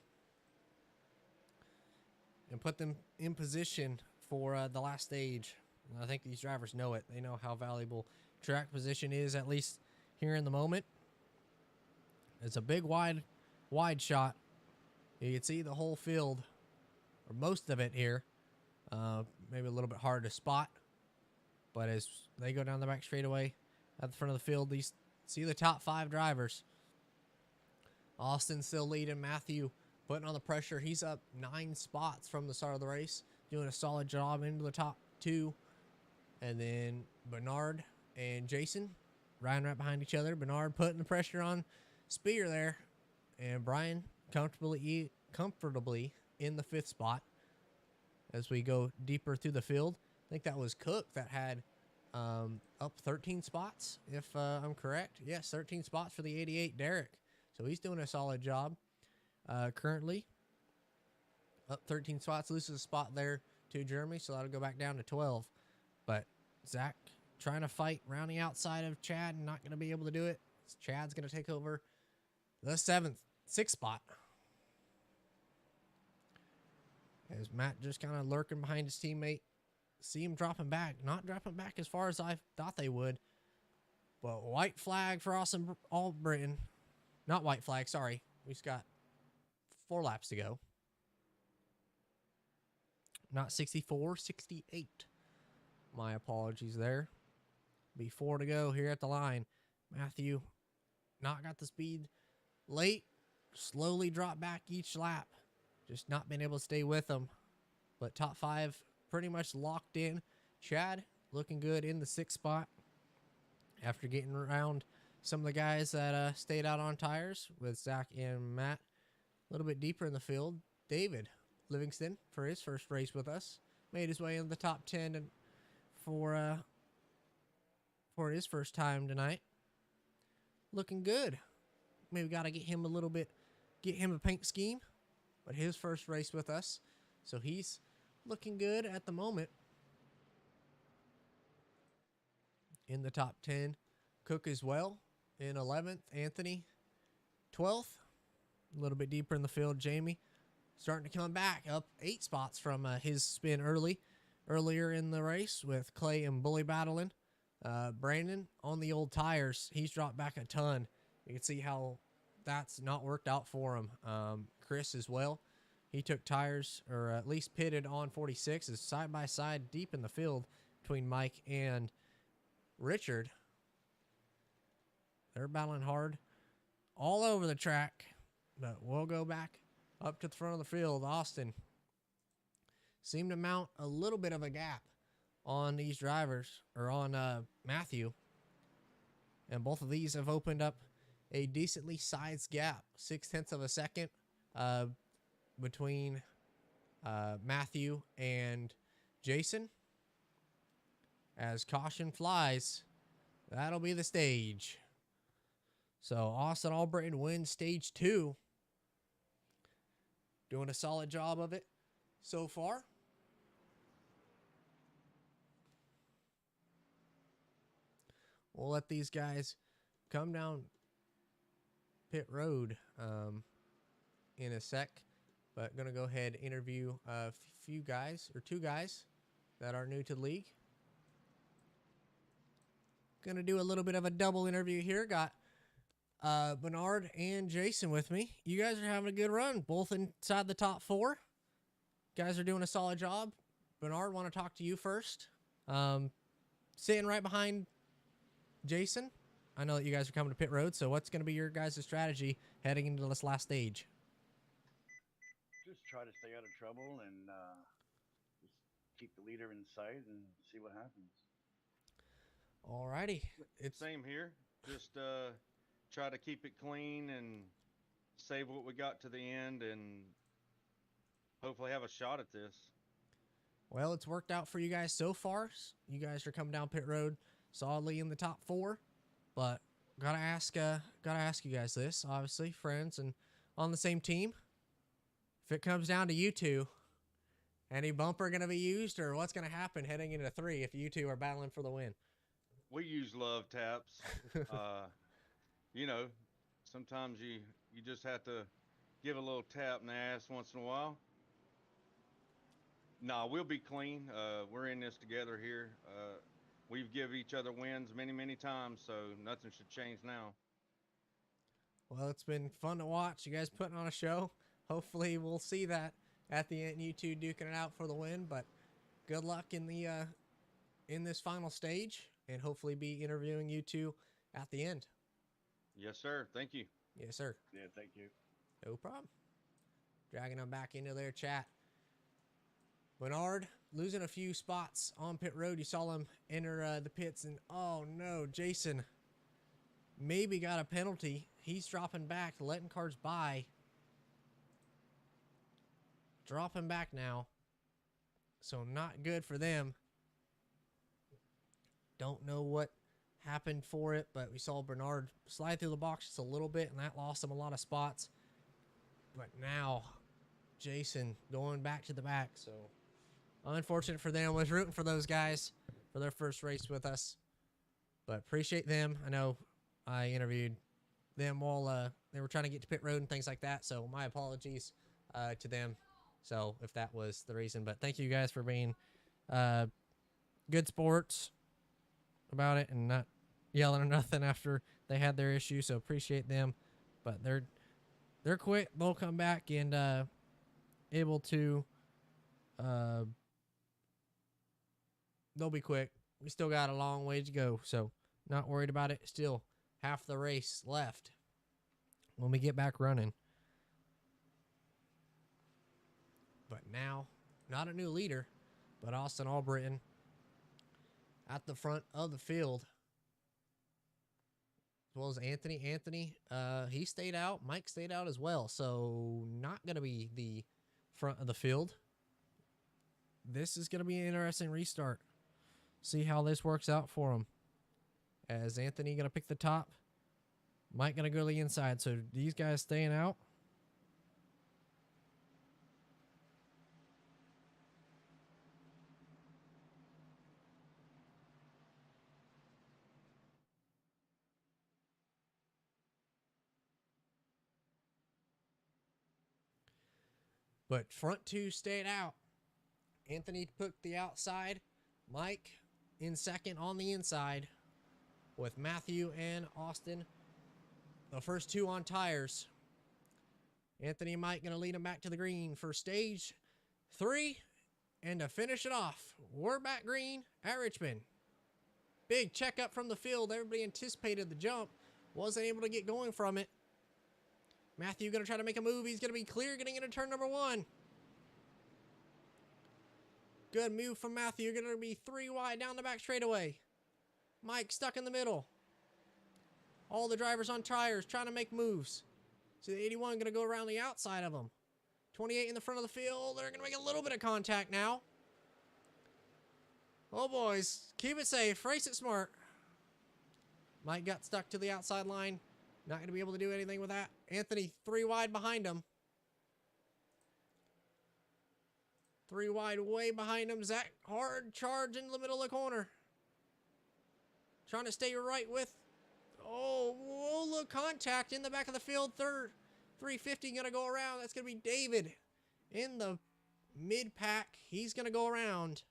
Speaker 1: and put them in position for the last stage. And I think these drivers know it. They know how valuable track position is, at least here in the moment. It's a big wide shot. You can see the whole field, or most of it here. Maybe a little bit hard to spot, but as they go down the back straightaway at the front of the field, these see the top 5 drivers. Austin still leading. Matthew putting on the pressure. He's up 9 spots from the start of the race, doing a solid job into the top 2. And then Bernard and Jason riding right behind each other. Bernard putting the pressure on Spear there, and Brian comfortably in the 5th spot. As we go deeper through the field, I think that was Cook that had up 13 spots, if I'm correct. Yes, 13 spots for the 88 Derek. So he's doing a solid job. Currently up 13 spots, loses a spot there to Jeremy, so that'll go back down to 12. But Zach trying to fight, rounding outside of Chad, and not going to be able to do it. Chad's going to take over the 6th spot. As Matt just kind of lurking behind his teammate. See him dropping back. Not dropping back as far as I thought they would. But white flag for All Britain. Not white flag, sorry. We've got 4 laps to go. Not 64, 68. My apologies there. Be 4 to go here at the line. Matthew not got the speed late. Slowly drop back each lap. Just not been able to stay with them. But top 5 pretty much locked in. Chad looking good in the 6th spot after getting around some of the guys that stayed out on tires with Zach and Matt a little bit deeper in the field. David Livingston, for his first race with us, made his way into the top 10 and for his first time tonight. Looking good. Maybe got to get him a paint scheme, but his first race with us, so he's looking good at the moment. In the top 10, Cook as well. In 11th, Anthony. 12th, a little bit deeper in the field, Jamie. Starting to come back, up 8 spots from his spin earlier in the race with Clay and Bully battling. Brandon on the old tires, he's dropped back a ton. You can see how that's not worked out for him. Chris as well. He took tires, or at least pitted on 46, is side by side deep in the field between Mike and Richard. They're battling hard all over the track, but we'll go back up to the front of the field. Austin seemed to mount a little bit of a gap on these drivers, or on Matthew, and both of these have opened up a decently sized gap, 0.6 of a second between Matthew and Jason, as caution flies. That'll be the stage. So Austin Albritton wins stage 2. Doing a solid job of it so far. We'll let these guys come down pit road in a sec, but gonna go ahead and interview a few guys, or 2 guys that are new to the league. Gonna do a little bit of a double interview here. Got Bernard and Jason with me. You guys are having a good run, both inside the top 4. Guys are doing a solid job. Bernard, want to talk to you first. Sitting right behind Jason. I know that you guys are coming to pit road, so what's going to be your guys' strategy heading into this last stage?
Speaker 3: Just try to stay out of trouble and just keep the leader in sight and see what happens.
Speaker 1: Alrighty.
Speaker 4: It's same here. Just try to keep it clean and save what we got to the end and hopefully have a shot at this.
Speaker 1: Well, it's worked out for you guys so far. You guys are coming down pit road solidly in the top 4, but gotta ask you guys this. Obviously, friends and on the same team. If it comes down to you two, any bumper gonna be used, or what's gonna happen heading into 3 if you two are battling for the win?
Speaker 4: We use love taps. You know, sometimes you just have to give a little tap in the ass once in a while. Nah, we'll be clean. We're in this together here. We've given each other wins many, many times, so nothing should change now.
Speaker 1: Well, it's been fun to watch. You guys putting on a show. Hopefully we'll see that at the end, you two duking it out for the win, but good luck in the in this final stage, and hopefully be interviewing you two at the end.
Speaker 4: Yes, sir. Thank you.
Speaker 1: Yes, sir.
Speaker 3: Yeah, thank you.
Speaker 1: No problem. Dragging them back into their chat. Bernard losing a few spots on pit road. You saw him enter the pits, and oh no, Jason maybe got a penalty. He's dropping back, letting cars by. Dropping back now. So not good for them. Don't know what happened for it, but we saw Bernard slide through the box just a little bit, and that lost him a lot of spots. But now Jason going back to the back, so unfortunate for them. Was rooting for those guys for their first race with us, but appreciate them. I know I interviewed them while they were trying to get to pit road and things like that, so my apologies to them. So if that was the reason, but thank you guys for being good sports about it and not yelling or nothing after they had their issue. So appreciate them, but they're quick. They'll come back and able to. They'll be quick. We still got a long way to go, so not worried about it. Still half the race left when we get back running. But now, not a new leader, but Austin Albritton at the front of the field. As well as Anthony. Anthony, he stayed out. Mike stayed out as well, so not going to be the front of the field. This is going to be an interesting restart. See how this works out for him. As Anthony going to pick the top. Mike going to go to the inside. So these guys staying out. But front 2 stayed out. Anthony took the outside. Mike in second on the inside with Matthew and Austin. The first 2 on tires. Anthony and Mike going to lead them back to the green for stage 3. And to finish it off, we're back green at Richmond. Big checkup from the field. Everybody anticipated the jump. Wasn't able to get going from it. Matthew going to try to make a move. He's going to be clear getting into turn number 1. Good move from Matthew. Going to be 3 wide down the back straightaway. Mike stuck in the middle. All the drivers on tires trying to make moves. See the 81 going to go around the outside of them. 28 in the front of the field. They're going to make a little bit of contact now. Oh, boys. Keep it safe. Race it smart. Mike got stuck to the outside line. Not going to be able to do anything with that. Anthony, 3 wide behind him. 3 wide way behind him. Zach, hard charge in the middle of the corner. Trying to stay right with. Oh, whoa, look, contact in the back of the field. Third. 350 going to go around. That's going to be David in the mid-pack. He's going to go around.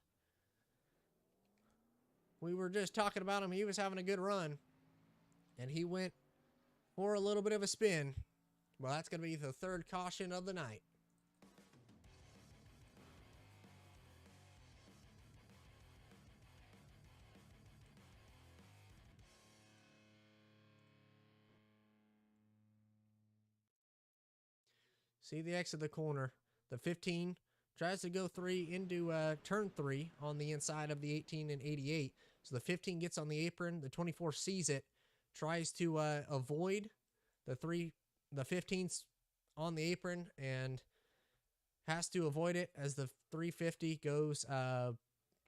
Speaker 1: We were just talking about him. He was having a good run. And he went for a little bit of a spin. Well, that's going to be the 3rd caution of the night. See the exit of the corner. The 15 tries to go 3 into turn 3 on the inside of the 18 and 88. So the 15 gets on the apron. The 24 sees it, tries to avoid the 15's on the apron and has to avoid it as the 350 goes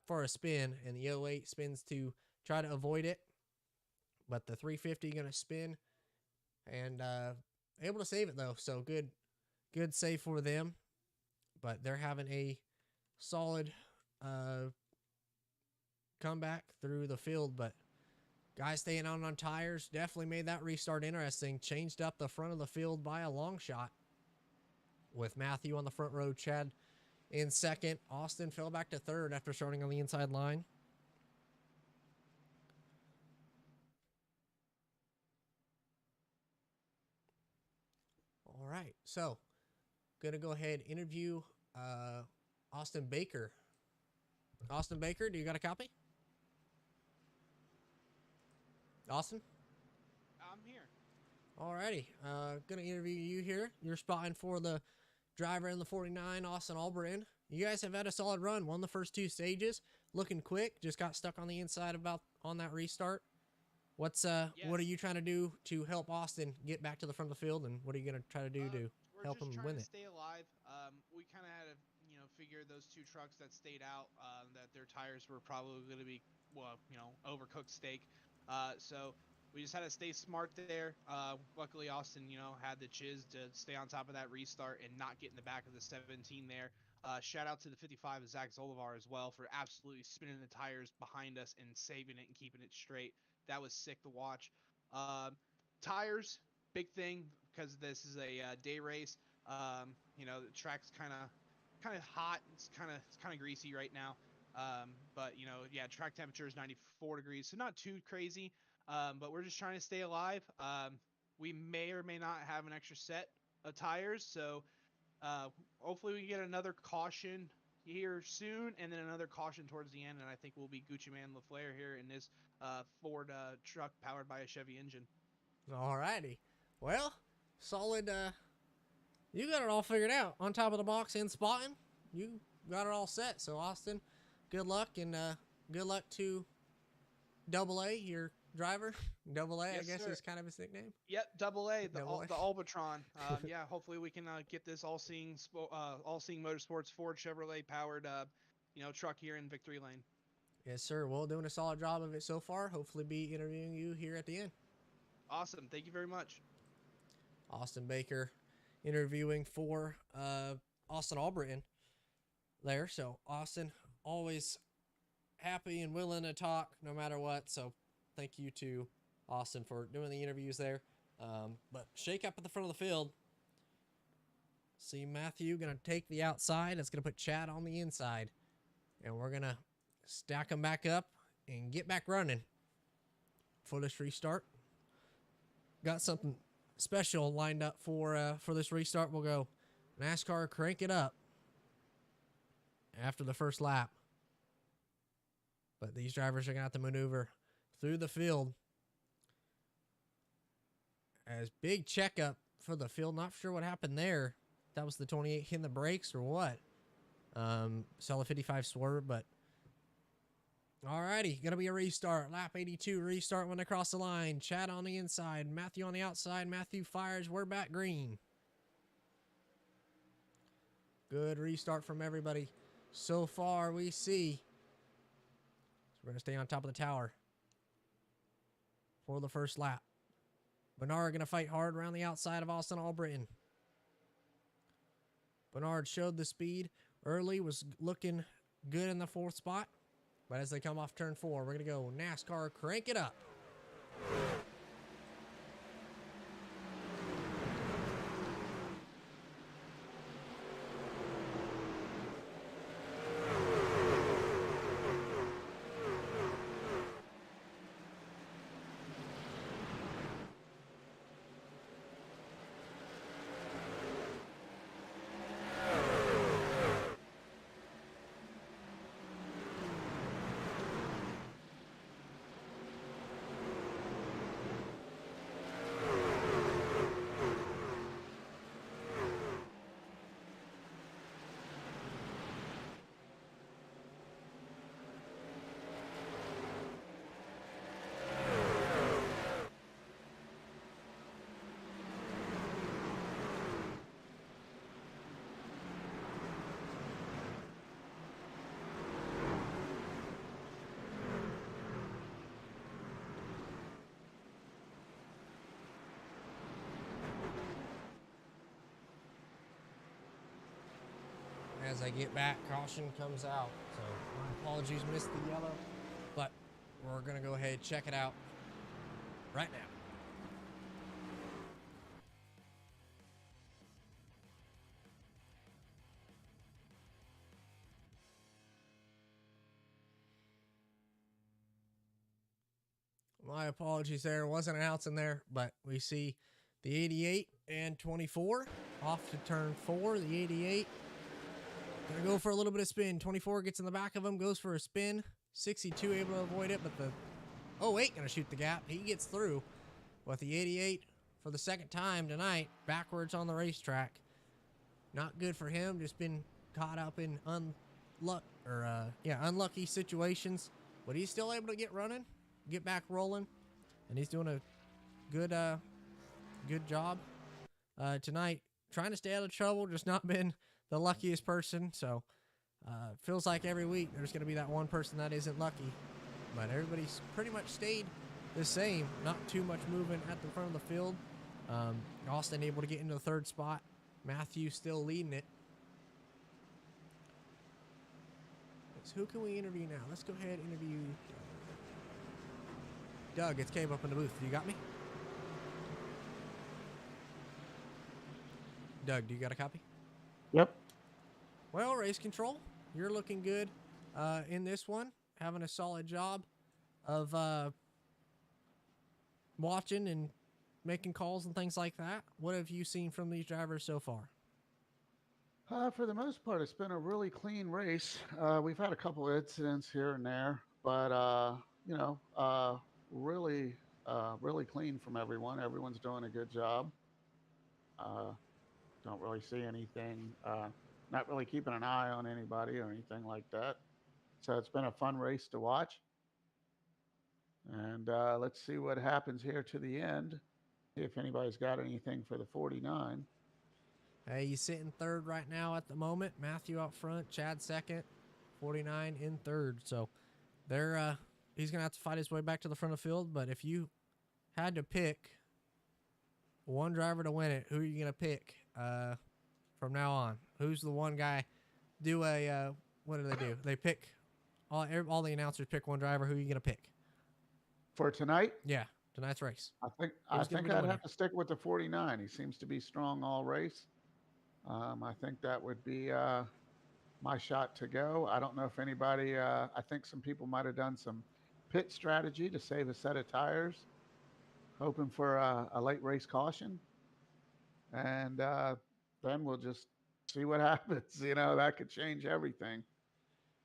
Speaker 1: for a spin, and the 08 spins to try to avoid it. But the 350 going to spin and able to save it, though. So good save for them. But they're having a solid comeback through the field. But guys staying on tires definitely made that restart interesting. Changed up the front of the field by a long shot with Matthew on the front row, Chad in second. Austin fell back to third after starting on the inside line. All right, so going to go ahead and interview Austin Baker. Austin Baker, do you got a copy? Austin?
Speaker 5: I'm here.
Speaker 1: Alrighty, going to interview you here. You're spotting for the driver in the 49, Austin Albritton. You guys have had a solid run. Won the first 2 stages. Looking quick. Just got stuck on the inside on that restart. What are you trying to do to help Austin get back to the front of the field, and what are you going to try to do to help him win it?
Speaker 5: We're just trying to stay alive. We kind of had to, figure those 2 trucks that stayed out, that their tires were probably going to be, overcooked steak. So we just had to stay smart there. Luckily, Austin, had the chiz to stay on top of that restart and not get in the back of the 17 there. Shout out to the 55 of Zach Zolivar as well for absolutely spinning the tires behind us and saving it and keeping it straight. That was sick to watch. Tires, big thing because this is a day race. The track's kind of hot. It's kind of greasy right now. But track temperature is 94 degrees, so not too crazy. But we're just trying to stay alive. We may or may not have an extra set of tires, so hopefully we get another caution here soon, and then another caution towards the end, and I think we'll be Gucci Man LaFleur here in this Ford truck powered by a Chevy engine.
Speaker 1: Alrighty. Well, solid. You got it all figured out. On top of the box and spotting, you got it all set. So, Austin, good luck, and good luck to Double A, your driver. Double A,
Speaker 5: Yes,
Speaker 1: I guess,
Speaker 5: sir.
Speaker 1: is kind of his nickname.
Speaker 5: Yep, Double A, the
Speaker 1: Double A.
Speaker 5: Albatron. Hopefully we can get this all-seeing Motorsports Ford Chevrolet powered, truck here in Victory Lane.
Speaker 1: Yes, sir. Well, doing a solid job of it so far. Hopefully be interviewing you here at the end.
Speaker 5: Awesome. Thank you very much.
Speaker 1: Austin Baker interviewing for Austin Albritton there. So, Austin, always happy and willing to talk no matter what. So, thank you to Austin for doing the interviews there. But shake up at the front of the field. See Matthew going to take the outside. That's going to put Chad on the inside. And we're going to stack them back up and get back running for this restart. Got something special lined up for this restart. We'll go NASCAR crank it up after the first lap. But these drivers are going to have to maneuver through the field. As big checkup for the field. Not sure what happened there. That was the 28 hitting the brakes or what. Saw the 55 swerve, but alrighty, gonna be a restart. Lap 82 restart when they cross the line. Chad on the inside, Matthew on the outside. Matthew fires. We're back green. Good restart from everybody. So far, we see So we're going to stay on top of the tower for the first lap. Bernard going to fight hard around the outside of Austin Albritton. Bernard showed the speed early, was looking good in the 4th spot. But as they come off turn 4, we're going to go NASCAR, crank it up. As I get back, caution comes out. So my apologies, missed the yellow, but we're going to go ahead and check it out right now. My apologies there. Wasn't an outs in there, but we see the 88 and 24 off to turn 4. The 88 gonna go for a little bit of spin. 24 gets in the back of him, goes for a spin. 62 able to avoid it, but the 08 gonna shoot the gap. He gets through. But the 88 for the second time tonight, backwards on the racetrack. Not good for him. Just been caught up in unlucky situations. But he's still able to get running, get back rolling, and he's doing a good job tonight. Trying to stay out of trouble, just not been the luckiest person. So feels like every week there's going to be that one person that isn't lucky. But everybody's pretty much stayed the same. Not too much movement at the front of the field. Austin able to get into the 3rd spot. Matthew still leading it. So who can we interview now? Let's go ahead and interview Doug. It's Cave up in the booth. You got me? Doug, do you got a copy?
Speaker 6: Yep.
Speaker 1: Well, Race Control, you're looking good in this one. Having a solid job of watching and making calls and things like that. What have you seen from these drivers so far?
Speaker 6: For the most part, it's been a really clean race. We've had a couple of incidents here and there, but really clean from everyone. Everyone's doing a good job. Don't really see anything. Not really keeping an eye on anybody or anything like that. So it's been a fun race to watch. And let's see what happens here to the end. If anybody's got anything for the 49.
Speaker 1: Hey, he's sitting 3rd right now at the moment. Matthew out front, Chad 2nd, 49 in 3rd. So he's going to have to fight his way back to the front of the field. But if you had to pick one driver to win it, who are you going to pick from now on? Who's the one guy? What do they do? They pick, all the announcers pick one driver. Who are you going to pick?
Speaker 6: For tonight?
Speaker 1: Yeah, tonight's race.
Speaker 6: I think
Speaker 1: Who's gonna be the
Speaker 6: I'd
Speaker 1: winner?
Speaker 6: have to stick with the 49. He seems to be strong all race. I think that would be my shot to go. I don't know if anybody, I think some people might have done some pit strategy to save a set of tires, hoping for a late race caution. And then we'll just see what happens. You know, that could change everything.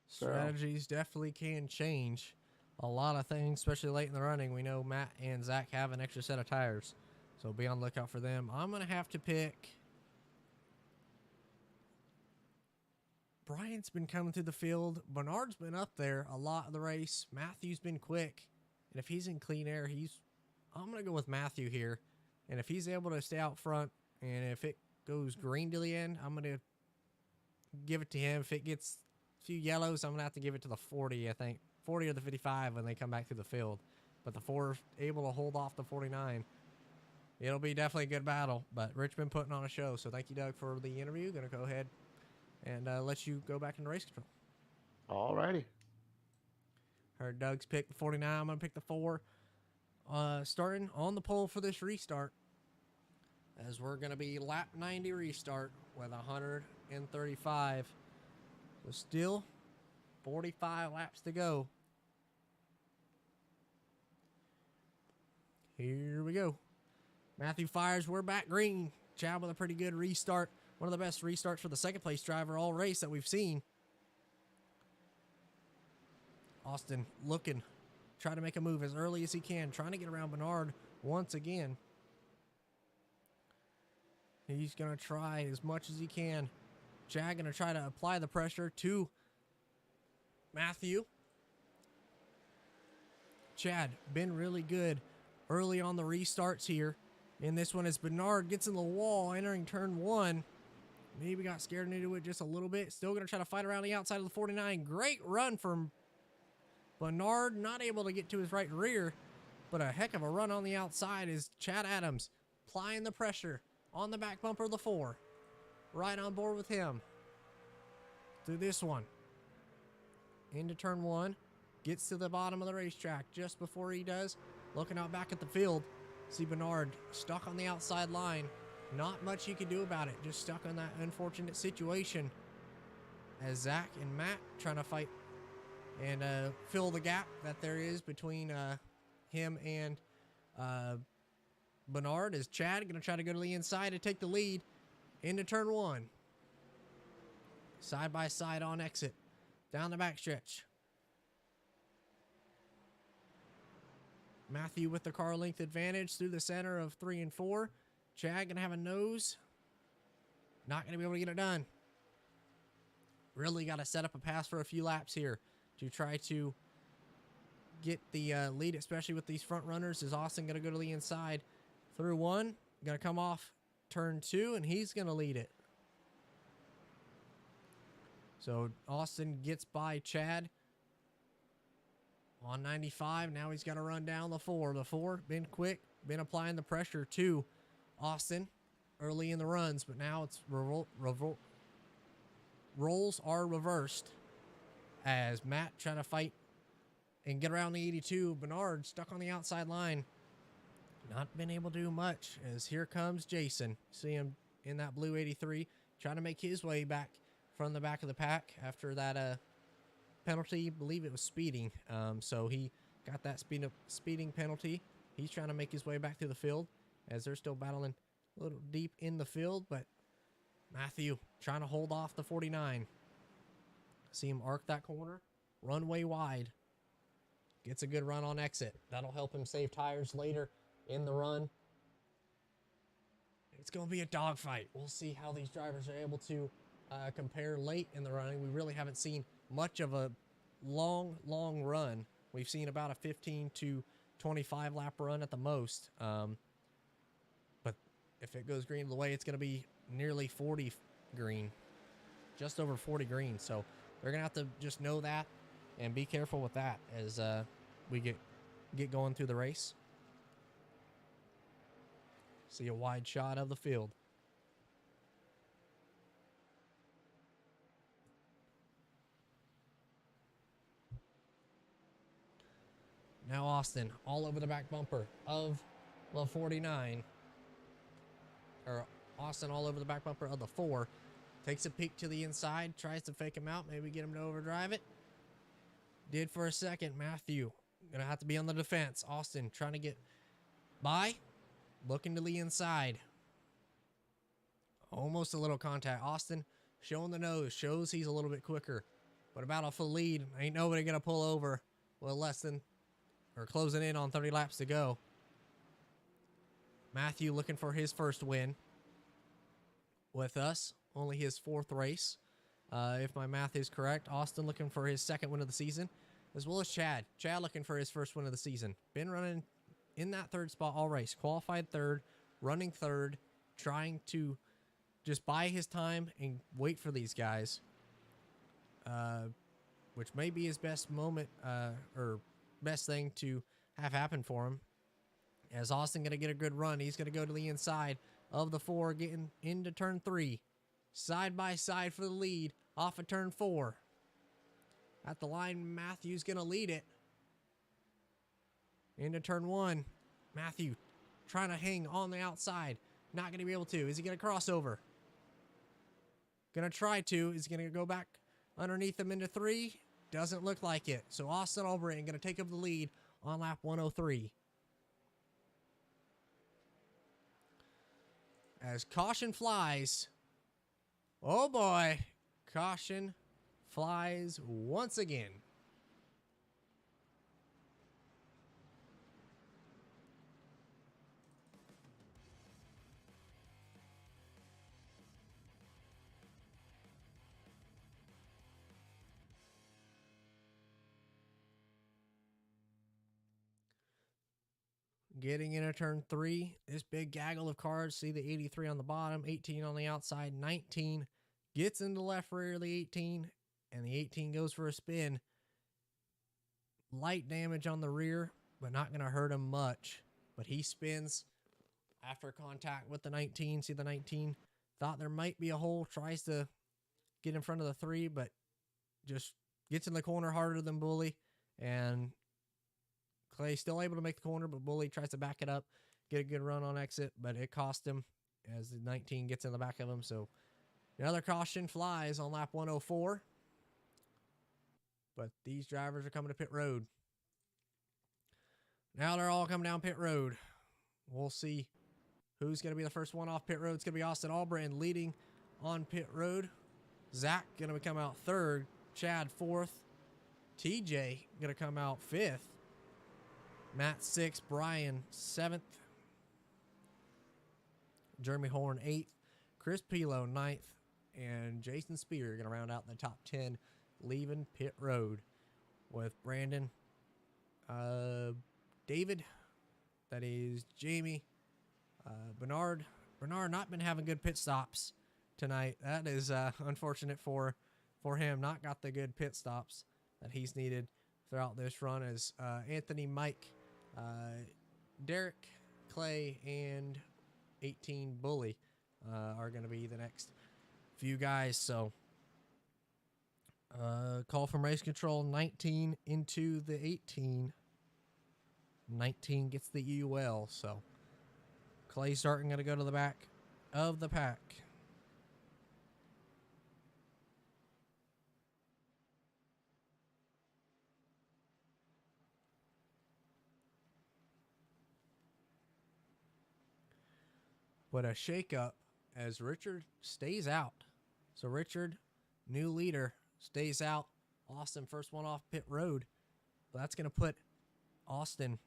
Speaker 6: So-
Speaker 1: Strategies definitely can change a lot of things, especially late in the running. We know Matt and Zach have an extra set of tires, so be on the lookout for them. I'm going to have to pick. Brian's been coming through the field. Bernard's been up there a lot of the race. Matthew's been quick. And if he's in clean air, I'm going to go with Matthew here. And if he's able to stay out front, and if it goes green to the end, I'm going to give it to him. If it gets a few yellows, I'm going to have to give it to the 40, I think. 40 or the 55 when they come back to the field. But the 4 able to hold off the 49. It'll be definitely a good battle, but Richmond putting on a show. So thank you, Doug, for the interview. Going to go ahead and let you go back into race control.
Speaker 6: All righty.
Speaker 1: Heard Doug's pick the 49. I'm going to pick the 4. Starting on the pole for this restart, as we're going to be lap 90 restart with 135. So still 45 laps to go. Here we go. Matthew fires. We're back green. Chad with a pretty good restart. One of the best restarts for the second place driver all race that we've seen. Austin looking, trying to make a move as early as he can, trying to get around Bernard once again. He's going to try as much as he can. Chad going to try to apply the pressure to Matthew. Chad been really good early on the restarts here. And this one as Bernard gets in the wall entering turn 1. Maybe got scared into it just a little bit. Still going to try to fight around the outside of the 49. Great run from Bernard. Not able to get to his right rear. But a heck of a run on the outside is Chad Adams applying the pressure on the back bumper of the 4. Right on board with him. Through this one. Into turn 1. Gets to the bottom of the racetrack just before he does. Looking out back at the field. See Bernard stuck on the outside line. Not much he can do about it. Just stuck in that unfortunate situation. As Zach and Matt trying to fight and fill the gap that there is between him and Bernard. As Chad going to try to go to the inside to take the lead into turn 1. Side by side on exit. Down the backstretch. Matthew with the car length advantage through the center of 3 and 4. Chad going to have a nose. Not going to be able to get it done. Really got to set up a pass for a few laps here to try to get the lead, especially with these front runners. Is Austin going to go to the inside through 1. Going to come off turn 2, and he's going to lead it. So Austin gets by Chad on 95. Now he's got to run down the 4. The 4 been quick, been applying the pressure to Austin early in the runs, but now it's roles are reversed as Matt trying to fight and get around the 82. Bernard stuck on the outside line. Not been able to do much as here comes Jason. See him in that blue 83 trying to make his way back from the back of the pack after that penalty. I believe it was speeding. So he got that speeding penalty. He's trying to make his way back to the field as they're still battling a little deep in the field, but Matthew trying to hold off the 49. See him arc that corner, run way wide. Gets a good run on exit. That'll help him save tires later in the run. It's going to be a dogfight. We'll see how these drivers are able to compare late in the running. We really haven't seen much of a long run. We've seen about a 15 to 25 lap run at the most. But if it goes green the way, it's going to be nearly 40 green, just over 40 green. So they're going to have to just know that and be careful with that as we get going through the race. See a wide shot of the field. Now Austin all over the back bumper of the 49. Or Austin all over the back bumper of the 4. Takes a peek to the inside. Tries to fake him out. Maybe get him to overdrive it. Did for a second. Matthew going to have to be on the defense. Austin trying to get by. Looking to the inside. Almost a little contact. Austin showing the nose. Shows he's a little bit quicker. But about off the lead. Ain't nobody going to pull over with less than or closing in on 30 laps to go. Matthew looking for his first win with us. Only his 4th race, if my math is correct. Austin looking for his 2nd win of the season, as well as Chad. Chad looking for his 1st win of the season. Been running in that 3rd spot all race. Qualified 3rd, running 3rd, trying to just buy his time and wait for these guys. which may be his best moment or best thing to have happen for him. As Austin going to get a good run, he's going to go to the inside of the 4, getting into turn 3. Side by side for the lead off of turn 4. At the line, Matthew's going to lead it. Into turn 1. Matthew trying to hang on the outside. Not going to be able to. Is he going to cross over? Going to try to. Is he going to go back underneath him into 3? Doesn't look like it. So Austin Albritton going to take up the lead on lap 103. As caution flies. Oh boy. Caution flies once again. Getting into turn 3, this big gaggle of cars. See the 83 on the bottom, 18 on the outside, 19 gets in the left rear of the 18, and the 18 goes for a spin. Light damage on the rear, but not going to hurt him much. But he spins after contact with the 19. See the 19 thought there might be a hole, tries to get in front of the 3, but just gets in the corner harder than Bully, and Clay still able to make the corner, but Bully tries to back it up, get a good run on exit, but it cost him as the 19 gets in the back of him. So another caution flies on lap 104. But these drivers are coming to pit road. Now they're all coming down pit road. We'll see who's going to be the first one off pit road. It's going to be Austin Albritton leading on pit road. Zach going to come out 3rd. Chad 4th. TJ going to come out 5th. Matt 6th, Brian 7th, Jeremy Horn 8th, Chris Pilo 9th, and Jason Spear going to round out in the top 10, leaving pit road with Brandon, David, that is Jamie, Bernard. Bernard not been having good pit stops tonight. That is unfortunate for him. Not got the good pit stops that he's needed throughout this run as Anthony, Mike, Derek, Clay, and 18 Bully are going to be the next few guys. So call from race control, 19 into the 18. 19 gets the UL. So Clay starting going to go to the back of the pack. But a shakeup as Richard stays out. So Richard, new leader, stays out. Austin, first one off pit road. But that's going to put Austin,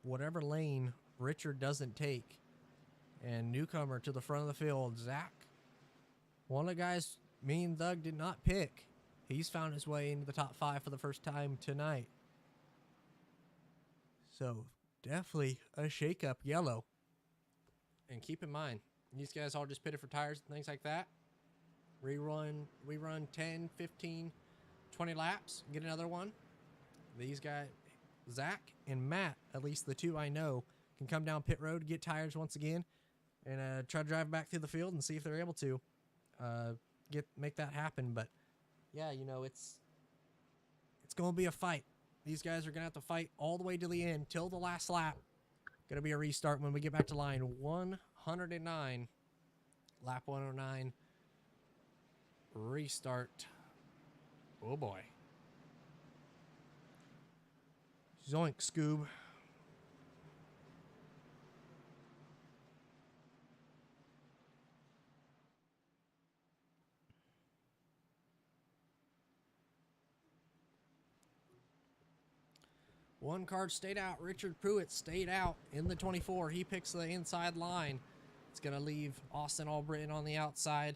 Speaker 1: whatever lane Richard doesn't take. And newcomer to the front of the field, Zach. One of the guys me and Doug did not pick. He's found his way into the top 5 for the first time tonight. So definitely a shakeup yellow. And keep in mind, these guys all just pitted for tires and things like that. We run 10, 15, 20 laps, get another one. These guys, Zach and Matt, at least the 2 I know, can come down pit road, get tires once again, and try to drive back through the field and see if they're able to make that happen. But yeah, you know, it's going to be a fight. These guys are going to have to fight all the way to the end till the last lap. Going to be a restart when we get back to line 109. Lap 109. Restart. Oh boy. Zoink, Scoob. One card stayed out. Richard Pruitt stayed out in the 24. He picks the inside line. It's going to leave Austin Albritton on the outside.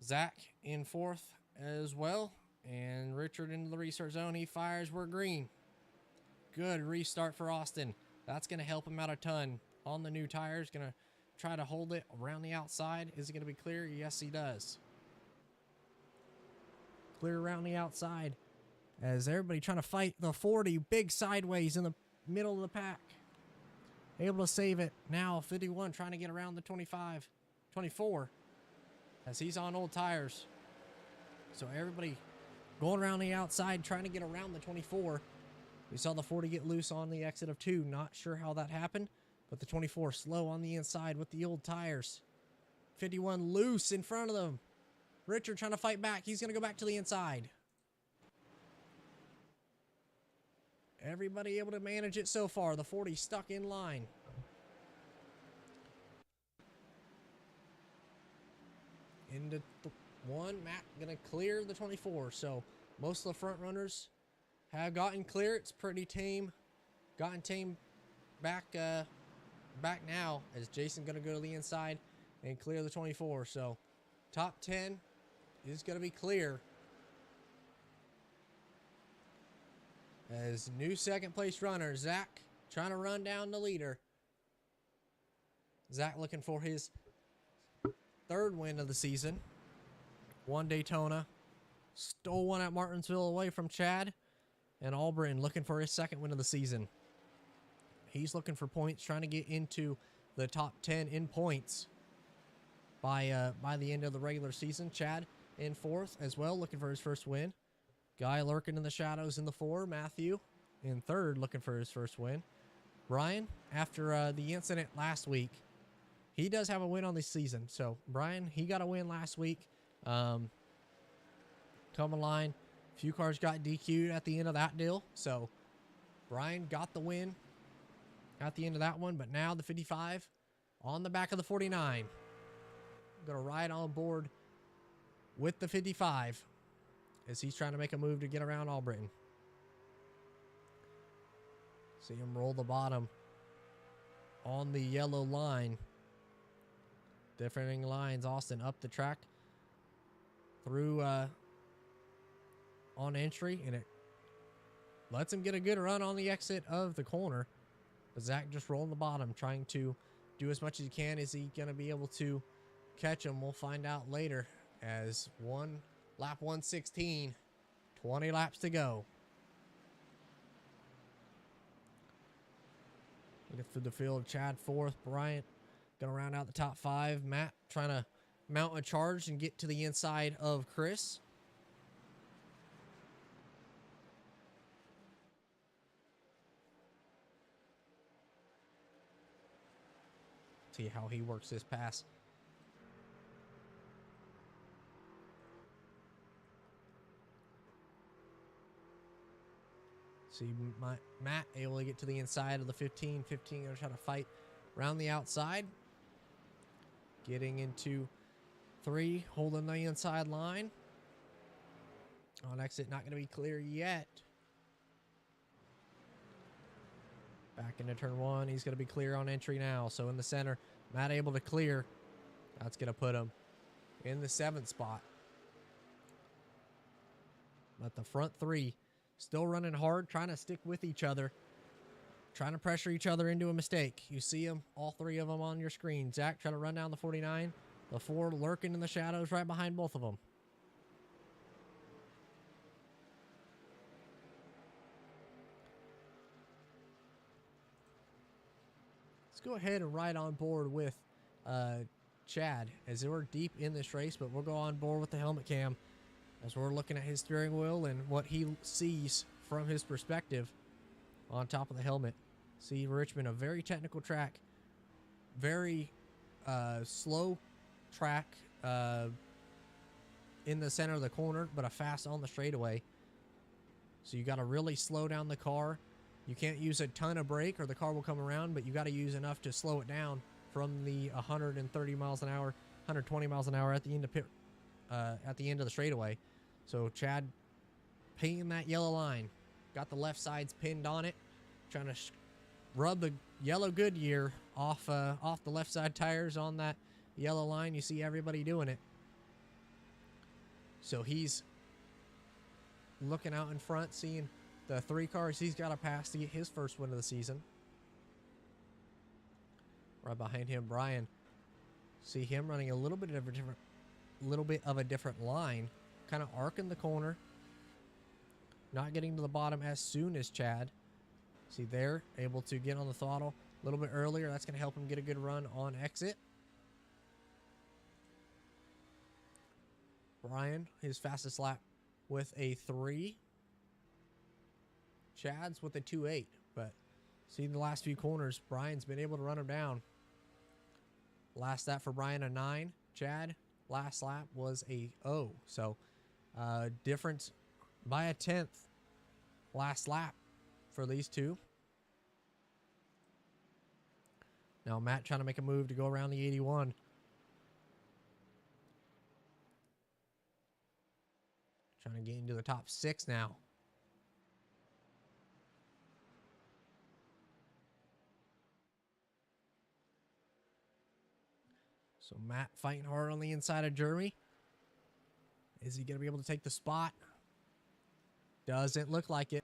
Speaker 1: Zach in 4th as well. And Richard into the restart zone. He fires. We're green. Good restart for Austin. That's going to help him out a ton on the new tires. Going to try to hold it around the outside. Is it going to be clear? Yes, he does. clear around the outside as everybody trying to fight the 40 big sideways in the middle of the pack. Able to save it. Now 51 trying to get around the 24 as he's on old tires. So everybody going around the outside trying to get around the 24. We saw the 40 get loose on the exit of 2. Not sure how that happened, but the 24 slow on the inside with the old tires. 51 loose in front of them. Richard trying to fight back. He's going to go back to the inside. Everybody able to manage it so far. The 40 stuck in line. Into one. Matt going to clear the 24. So most of the front runners have gotten clear. It's pretty tame. Gotten tame back now as Jason going to go to the inside and clear the 24. So top 10 is going to be clear. As new second place runner, Zach trying to run down the leader. Zach looking for his 3rd win of the season. Won Daytona. Stole one at Martinsville away from Chad. And Albritton looking for his 2nd win of the season. He's looking for points, trying to get into the top 10 in points by the end of the regular season. Chad in 4th as well, looking for his 1st win. Guy lurking in the shadows in the 4. Matthew in 3rd, looking for his 1st win. Brian, after the incident last week, he does have a win on this season. So Brian, he got a win last week. Come line, a few cars got DQ'd at the end of that deal. So Brian got the win at the end of that one. But now the 55 on the back of the 49. Going to ride on board with the 55. As he's trying to make a move to get around Albritton. See him roll the bottom on the yellow line. Differing lines, Austin up the track through on entry, and it lets him get a good run on the exit of the corner. But Zach just rolling the bottom, trying to do as much as he can. Is he going to be able to catch him? We'll find out later as lap 116, 20 laps to go. Looking through the field, Chad 4th, Bryant gonna round out the top 5. Matt trying to mount a charge and get to the inside of Chris. See how he works this pass. See Matt able to get to the inside of the 15. 15 going to try to fight around the outside. Getting into 3, holding the inside line. On exit, not going to be clear yet. Back into turn 1. He's going to be clear on entry now. So in the center, Matt able to clear. That's going to put him in the 7th spot. But the front 3 still running hard, trying to stick with each other, trying to pressure each other into a mistake. You see them, all 3 of them on your screen. Zach trying to run down the 49. The 4 lurking in the shadows right behind both of them. Let's go ahead and ride on board with Chad as we're deep in this race, but we'll go on board with the helmet cam as we're looking at his steering wheel and what he sees from his perspective on top of the helmet. See Richmond, a very technical track, very slow track in the center of the corner, but a fast on the straightaway. So you got to really slow down the car. You can't use a ton of brake or the car will come around, but you got to use enough to slow it down from the 130 miles an hour, 120 miles an hour at the end of the straightaway. So Chad painting that yellow line. Got the left sides pinned on it. Trying to rub the yellow Goodyear off the left side tires on that yellow line. You see everybody doing it. So he's looking out in front, seeing the 3 cars he's got to pass to get his 1st win of the season. Right behind him, Brian. See him running a little bit of a different line kind of arcing the corner. Not getting to the bottom as soon as Chad. See there, able to get on the throttle a little bit earlier. That's going to help him get a good run on exit. Brian, his fastest lap with a 3. Chad's with a 2.8. But see the last few corners, Brian's been able to run him down. Last lap for Brian, a 9. Chad, last lap was a 0. So difference by a 10th last lap for these two. Now Matt trying to make a move to go around the 81. Trying to get into the top 6 now. So Matt fighting hard on the inside of Jeremy. Is he going to be able to take the spot? Doesn't look like it.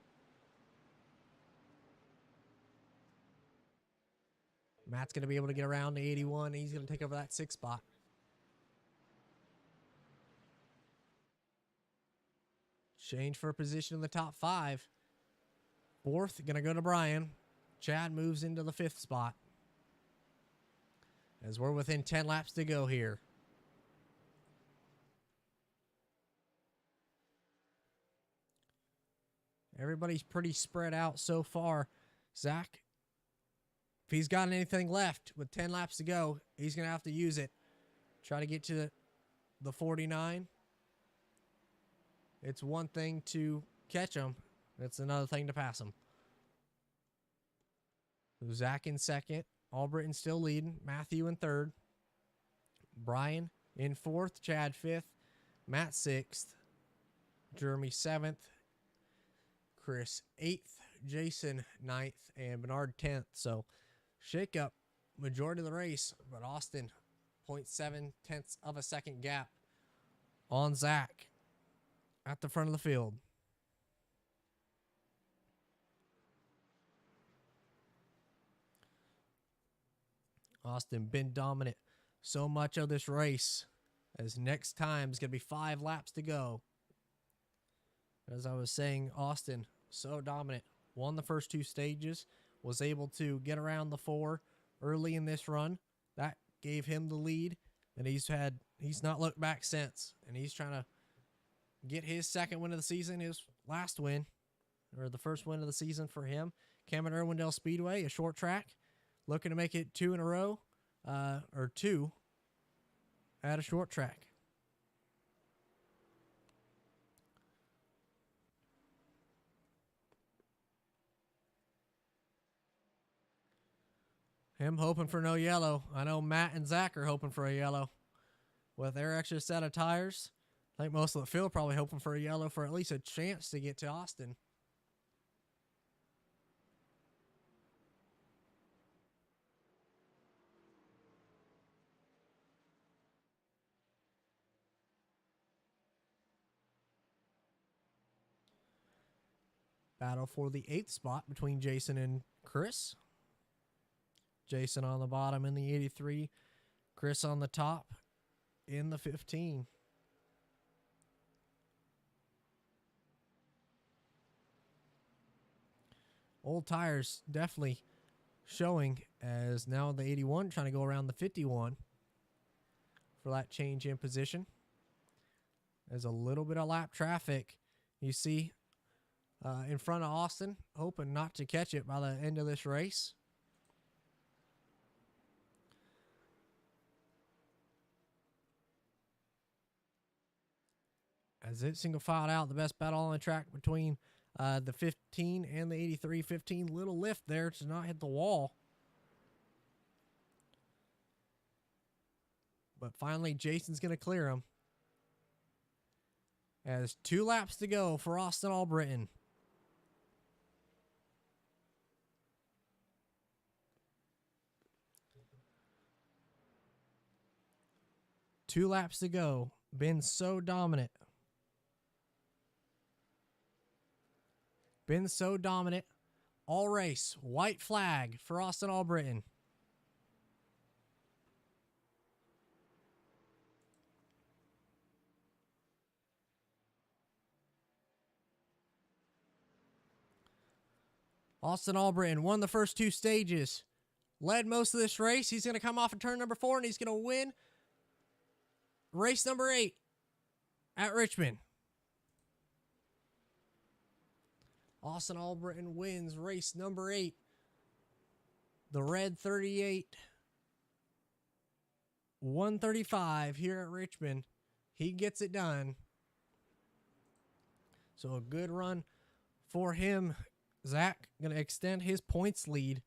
Speaker 1: Matt's going to be able to get around the 81. He's going to take over that 6th spot. Change for a position in the top 5. 4th, going to go to Brian. Chad moves into the 5th spot. As we're within 10 laps to go here. Everybody's pretty spread out so far. Zach, if he's got anything left with 10 laps to go, he's going to have to use it. Try to get to the 49. It's one thing to catch him. It's another thing to pass him. Zach in 2nd. Albritton still leading. Matthew in 3rd. Brian in 4th. Chad 5th. Matt 6th. Jeremy 7th. Chris 8th. Jason 9th. And Bernard 10th. So, shake up majority of the race. But Austin, 0.7 tenths of a second gap on Zach at the front of the field. Austin been dominant so much of this race, as next time is going to be 5 laps to go. As I was saying, Austin so dominant. Won the first 2 stages, was able to get around the 4 early in this run. That gave him the lead, and he's not looked back since. And he's trying to get his 2nd win of the season, his last win, or the first win of the season for him. Cameron Irwindale Speedway, a short track. Looking to make it 2 in a row, or 2 at a short track. Him hoping for no yellow. I know Matt and Zach are hoping for a yellow. With their extra set of tires, I think most of the field probably hoping for a yellow for at least a chance to get to Austin. Battle for the 8th spot between Jason and Chris. Jason on the bottom in the 83. Chris on the top in the 15. Old tires definitely showing, as now the 81 trying to go around the 51 for that change in position. There's a little bit of lap traffic. You see in front of Austin, hoping not to catch it by the end of this race. As it single filed out, the best battle on the track between the 15 and the 83. 15, little lift there to not hit the wall. But finally, Jason's going to clear him. As 2 laps to go for Austin Albritton. Two laps to go. Been so dominant. Been so dominant. All race. White flag for Austin Albritton. Austin Albritton won the first 2 stages, led most of this race. He's going to come off of turn number 4, and he's going to win race number 8 at Richmond. Austin Albritton wins race number 8. The red 38, 135 here at Richmond. He gets it done. So a good run for him. Zach going to extend his points lead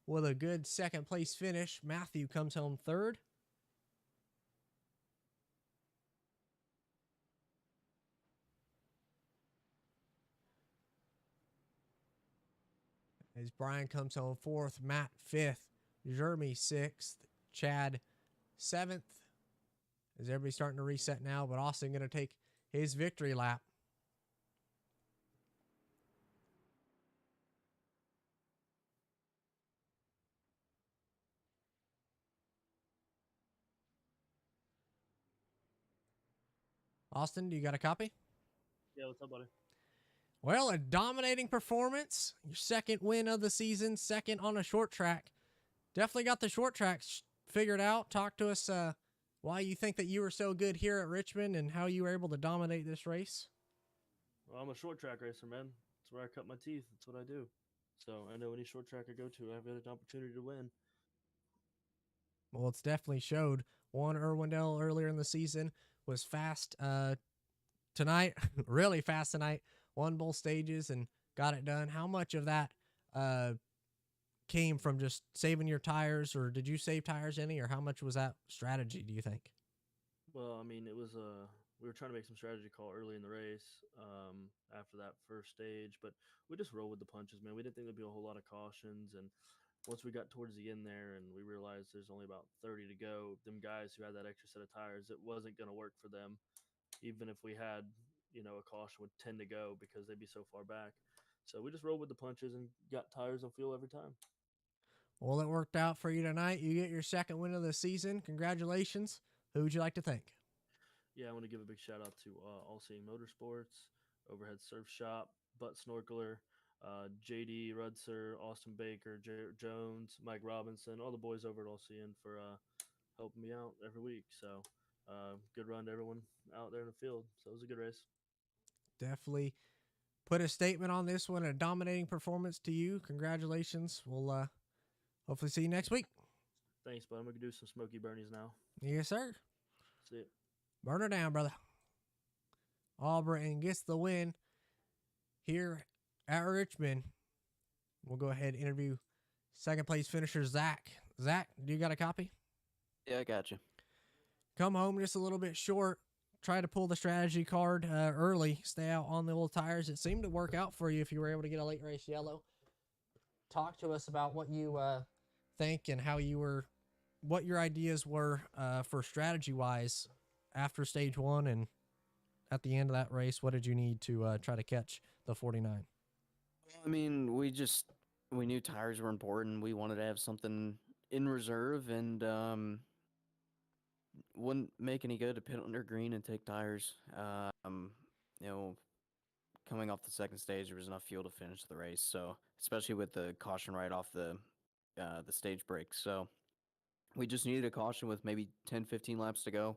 Speaker 1: with a good second place finish. Matthew comes home third. As Brian comes home fourth, Matt fifth, Jeremy sixth, Chad seventh. As everybody's starting to reset now, but Austin going to take his victory lap. Austin, do you got a copy?
Speaker 2: Yeah, what's up, buddy?
Speaker 1: Well, a dominating performance. Your second win of the season, second on a short track. Definitely got the short tracks figured out. Talk to us why you think that you were so good here at Richmond and how you were able to dominate this race.
Speaker 2: Well, I'm a short track racer, man. That's where I cut my teeth. That's what I do. So I know any short track I go to, I've got an opportunity to win.
Speaker 1: Well, it's definitely showed. Won Irwindale earlier in the season, was fast tonight, really fast tonight. Won both stages and got it done. How much of that came from just saving your tires, or did you save tires any, or how much was that strategy, do you think?
Speaker 2: Well, I mean, it was we were trying to make some strategy call early in the race after that first stage, but we just rolled with the punches, man. We didn't think there'd be a whole lot of cautions, and once we got towards the end there and we realized there's only about 30 to go, them guys who had that extra set of tires, it wasn't going to work for them, even if we had, you know, a caution with 10 to go because they'd be so far back. So we just rolled with the punches and got tires and fuel every time.
Speaker 1: Well, it worked out for you tonight. You get your second win of the season. Congratulations. Who would you like to thank?
Speaker 2: Yeah, I want to give a big shout out to All Seeing Motorsports, Overhead Surf Shop, Butt Snorkeler, JD Rudser, Austin Baker, Jones, Mike Robinson, all the boys over at All Seeing for helping me out every week. So good run to everyone out there in the field. So it was a good race.
Speaker 1: Definitely put a statement on this one. A dominating performance to you. Congratulations. We'll hopefully see you next week.
Speaker 2: Thanks, bud. I'm going to do some smoky burnies now.
Speaker 1: Yes, sir.
Speaker 2: See it.
Speaker 1: Burn her down, brother. Albritton gets the win here at Richmond. We'll go ahead and interview second place finisher Zach. Zach, do you got a copy?
Speaker 7: Yeah, I got you.
Speaker 1: Come home just a little bit short. Try to pull the strategy card early. Stay out on the old tires. It seemed to work out for you if you were able to get a late race yellow. Talk to us about what you think and how you were, what your ideas were for strategy-wise after stage one, and at the end of that race, what did you need to try to catch the 49?
Speaker 7: I mean, we knew tires were important. We wanted to have something in reserve, and wouldn't make any good to pit under green and take tires. You know, coming off the second stage, there was enough fuel to finish the race. So, especially with the caution right off the stage break. So, we just needed a caution with maybe 10, 15 laps to go.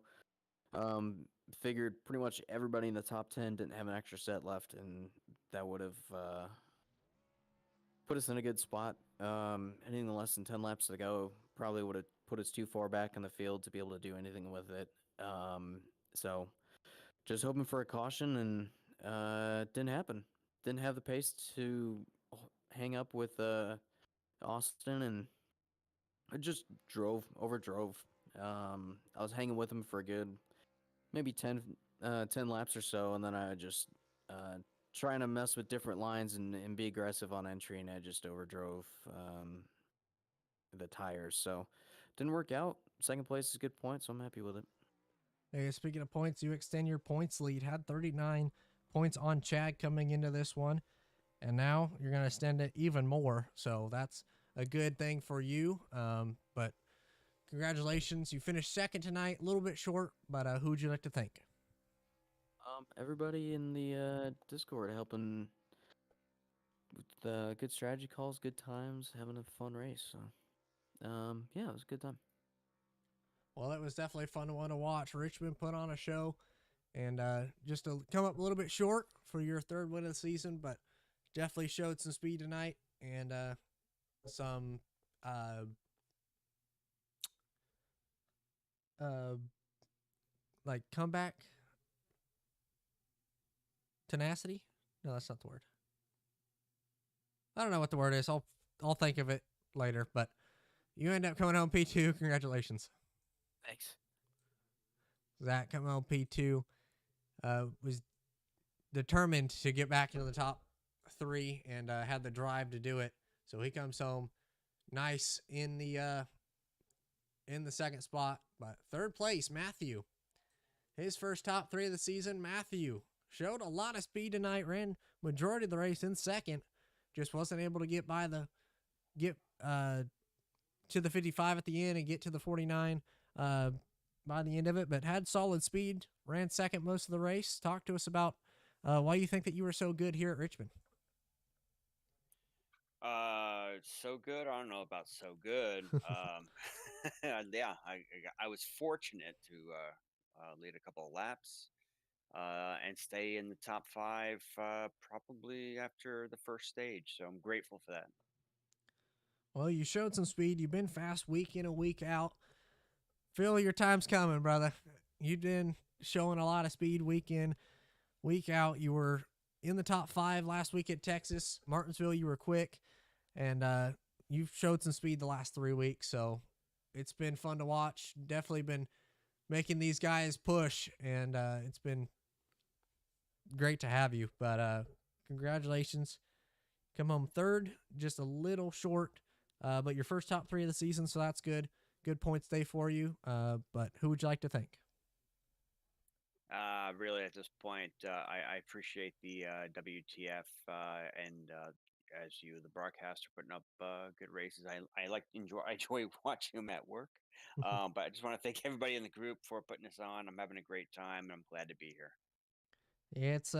Speaker 7: Figured pretty much everybody in the top 10 didn't have an extra set left, and that would have put us in a good spot. Anything less than 10 laps to go probably would have put us too far back in the field to be able to do anything with it. So just hoping for a caution, and didn't happen. Didn't have the pace to hang up with Austin, and I just overdrove. I was hanging with him for a good maybe 10 laps or so, and then I just trying to mess with different lines and be aggressive on entry, and I just overdrove the tires. So didn't work out. Second place is a good point, so I'm happy with it.
Speaker 1: Hey, speaking of points, you extend your points lead. Had 39 points on Chad coming into this one, and now you're going to extend it even more. So that's a good thing for you. But congratulations. You finished second tonight, a little bit short, but who would you like to thank?
Speaker 7: Everybody in the Discord helping with good strategy calls, good times, having a fun race. So, yeah, it was a good time.
Speaker 1: Well, it was definitely a fun one to watch. Richmond put on a show, and just to come up a little bit short for your third win of the season, but definitely showed some speed tonight and some uh, like comeback tenacity. No, that's not the word. I don't know what the word is. I'll think of it later. But you end up coming home P2. Congratulations,
Speaker 7: Thanks.
Speaker 1: Zach. Coming home P2 was determined to get back into the top 3 and had the drive to do it. So he comes home nice in the second spot. But third place, Matthew. His first top 3 of the season. Matthew showed a lot of speed tonight. Ran majority of the race in second. Just wasn't able to get to the 55 at the end and get to the 49 by the end of it. But had solid speed. Ran second most of the race. Talk to us about why you think that you were so good here at Richmond.
Speaker 8: So good. I don't know about so good. Yeah, I was fortunate to lead a couple of laps and stay in the top 5 probably after the first stage. So I'm grateful for that.
Speaker 1: Well, you showed some speed. You've been fast week in and week out. Phil, your time's coming, brother. You've been showing a lot of speed week in, week out. You were in the top 5 last week at Texas. Martinsville, you were quick. And you've showed some speed the last 3 weeks. So it's been fun to watch. Definitely been making these guys push. And it's been great to have you. But congratulations. Come home third, just a little short. But your first top 3 of the season, so that's good. Good points day for you. But who would you like to thank?
Speaker 8: Really, at this point, I appreciate the WTF and as you, the broadcaster, putting up good races. I enjoy watching them at work. But I just want to thank everybody in the group for putting this on. I'm having a great time, and I'm glad to be here.
Speaker 1: Yeah, it's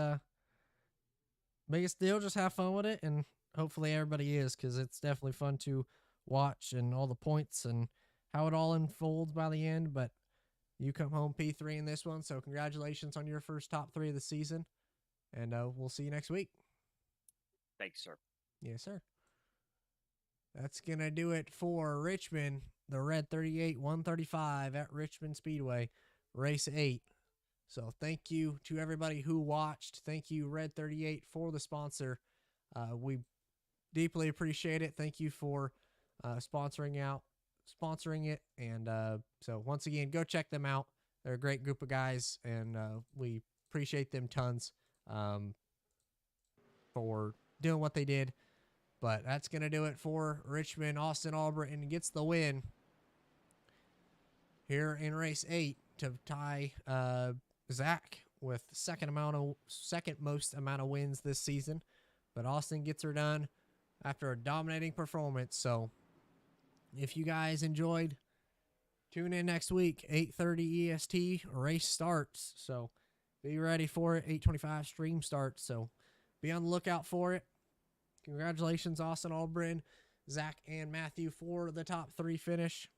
Speaker 1: biggest deal. Just have fun with it, and hopefully everybody is, because it's definitely fun to watch and all the points and how it all unfolds by the end. But you come home P3 in this one, so congratulations on your first top 3 of the season, and we'll see you next week.
Speaker 8: Thanks, sir.
Speaker 1: Yes, sir. That's going to do it for Richmond, the Red 38 135 at Richmond Speedway, race 8. So thank you to everybody who watched. Thank you, Red 38, for the sponsor. We deeply appreciate it. Thank you for sponsoring it. And so once again, go check them out. They're a great group of guys, and we appreciate them tons for doing what they did. But that's going to do it for Richmond. Austin Albritton gets the win here in race 8 to tie Zach with second most amount of wins this season. But Austin gets her done after a dominating performance. So if you guys enjoyed, tune in next week, 8:30 EST, race starts. So be ready for it. 8:25 stream starts. So be on the lookout for it. Congratulations, Austin Albritton, Zach, and Matthew for the top 3 finish.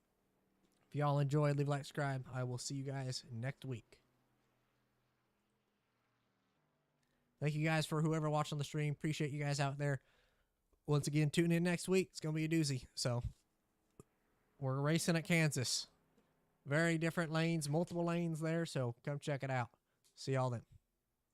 Speaker 1: If y'all enjoyed, leave a like, subscribe. I will see you guys next week. Thank you guys for whoever watched on the stream. Appreciate you guys out there. Once again, tune in next week. It's going to be a doozy. So we're racing at Kansas. Very different lanes, multiple lanes there. So come check it out. See y'all then.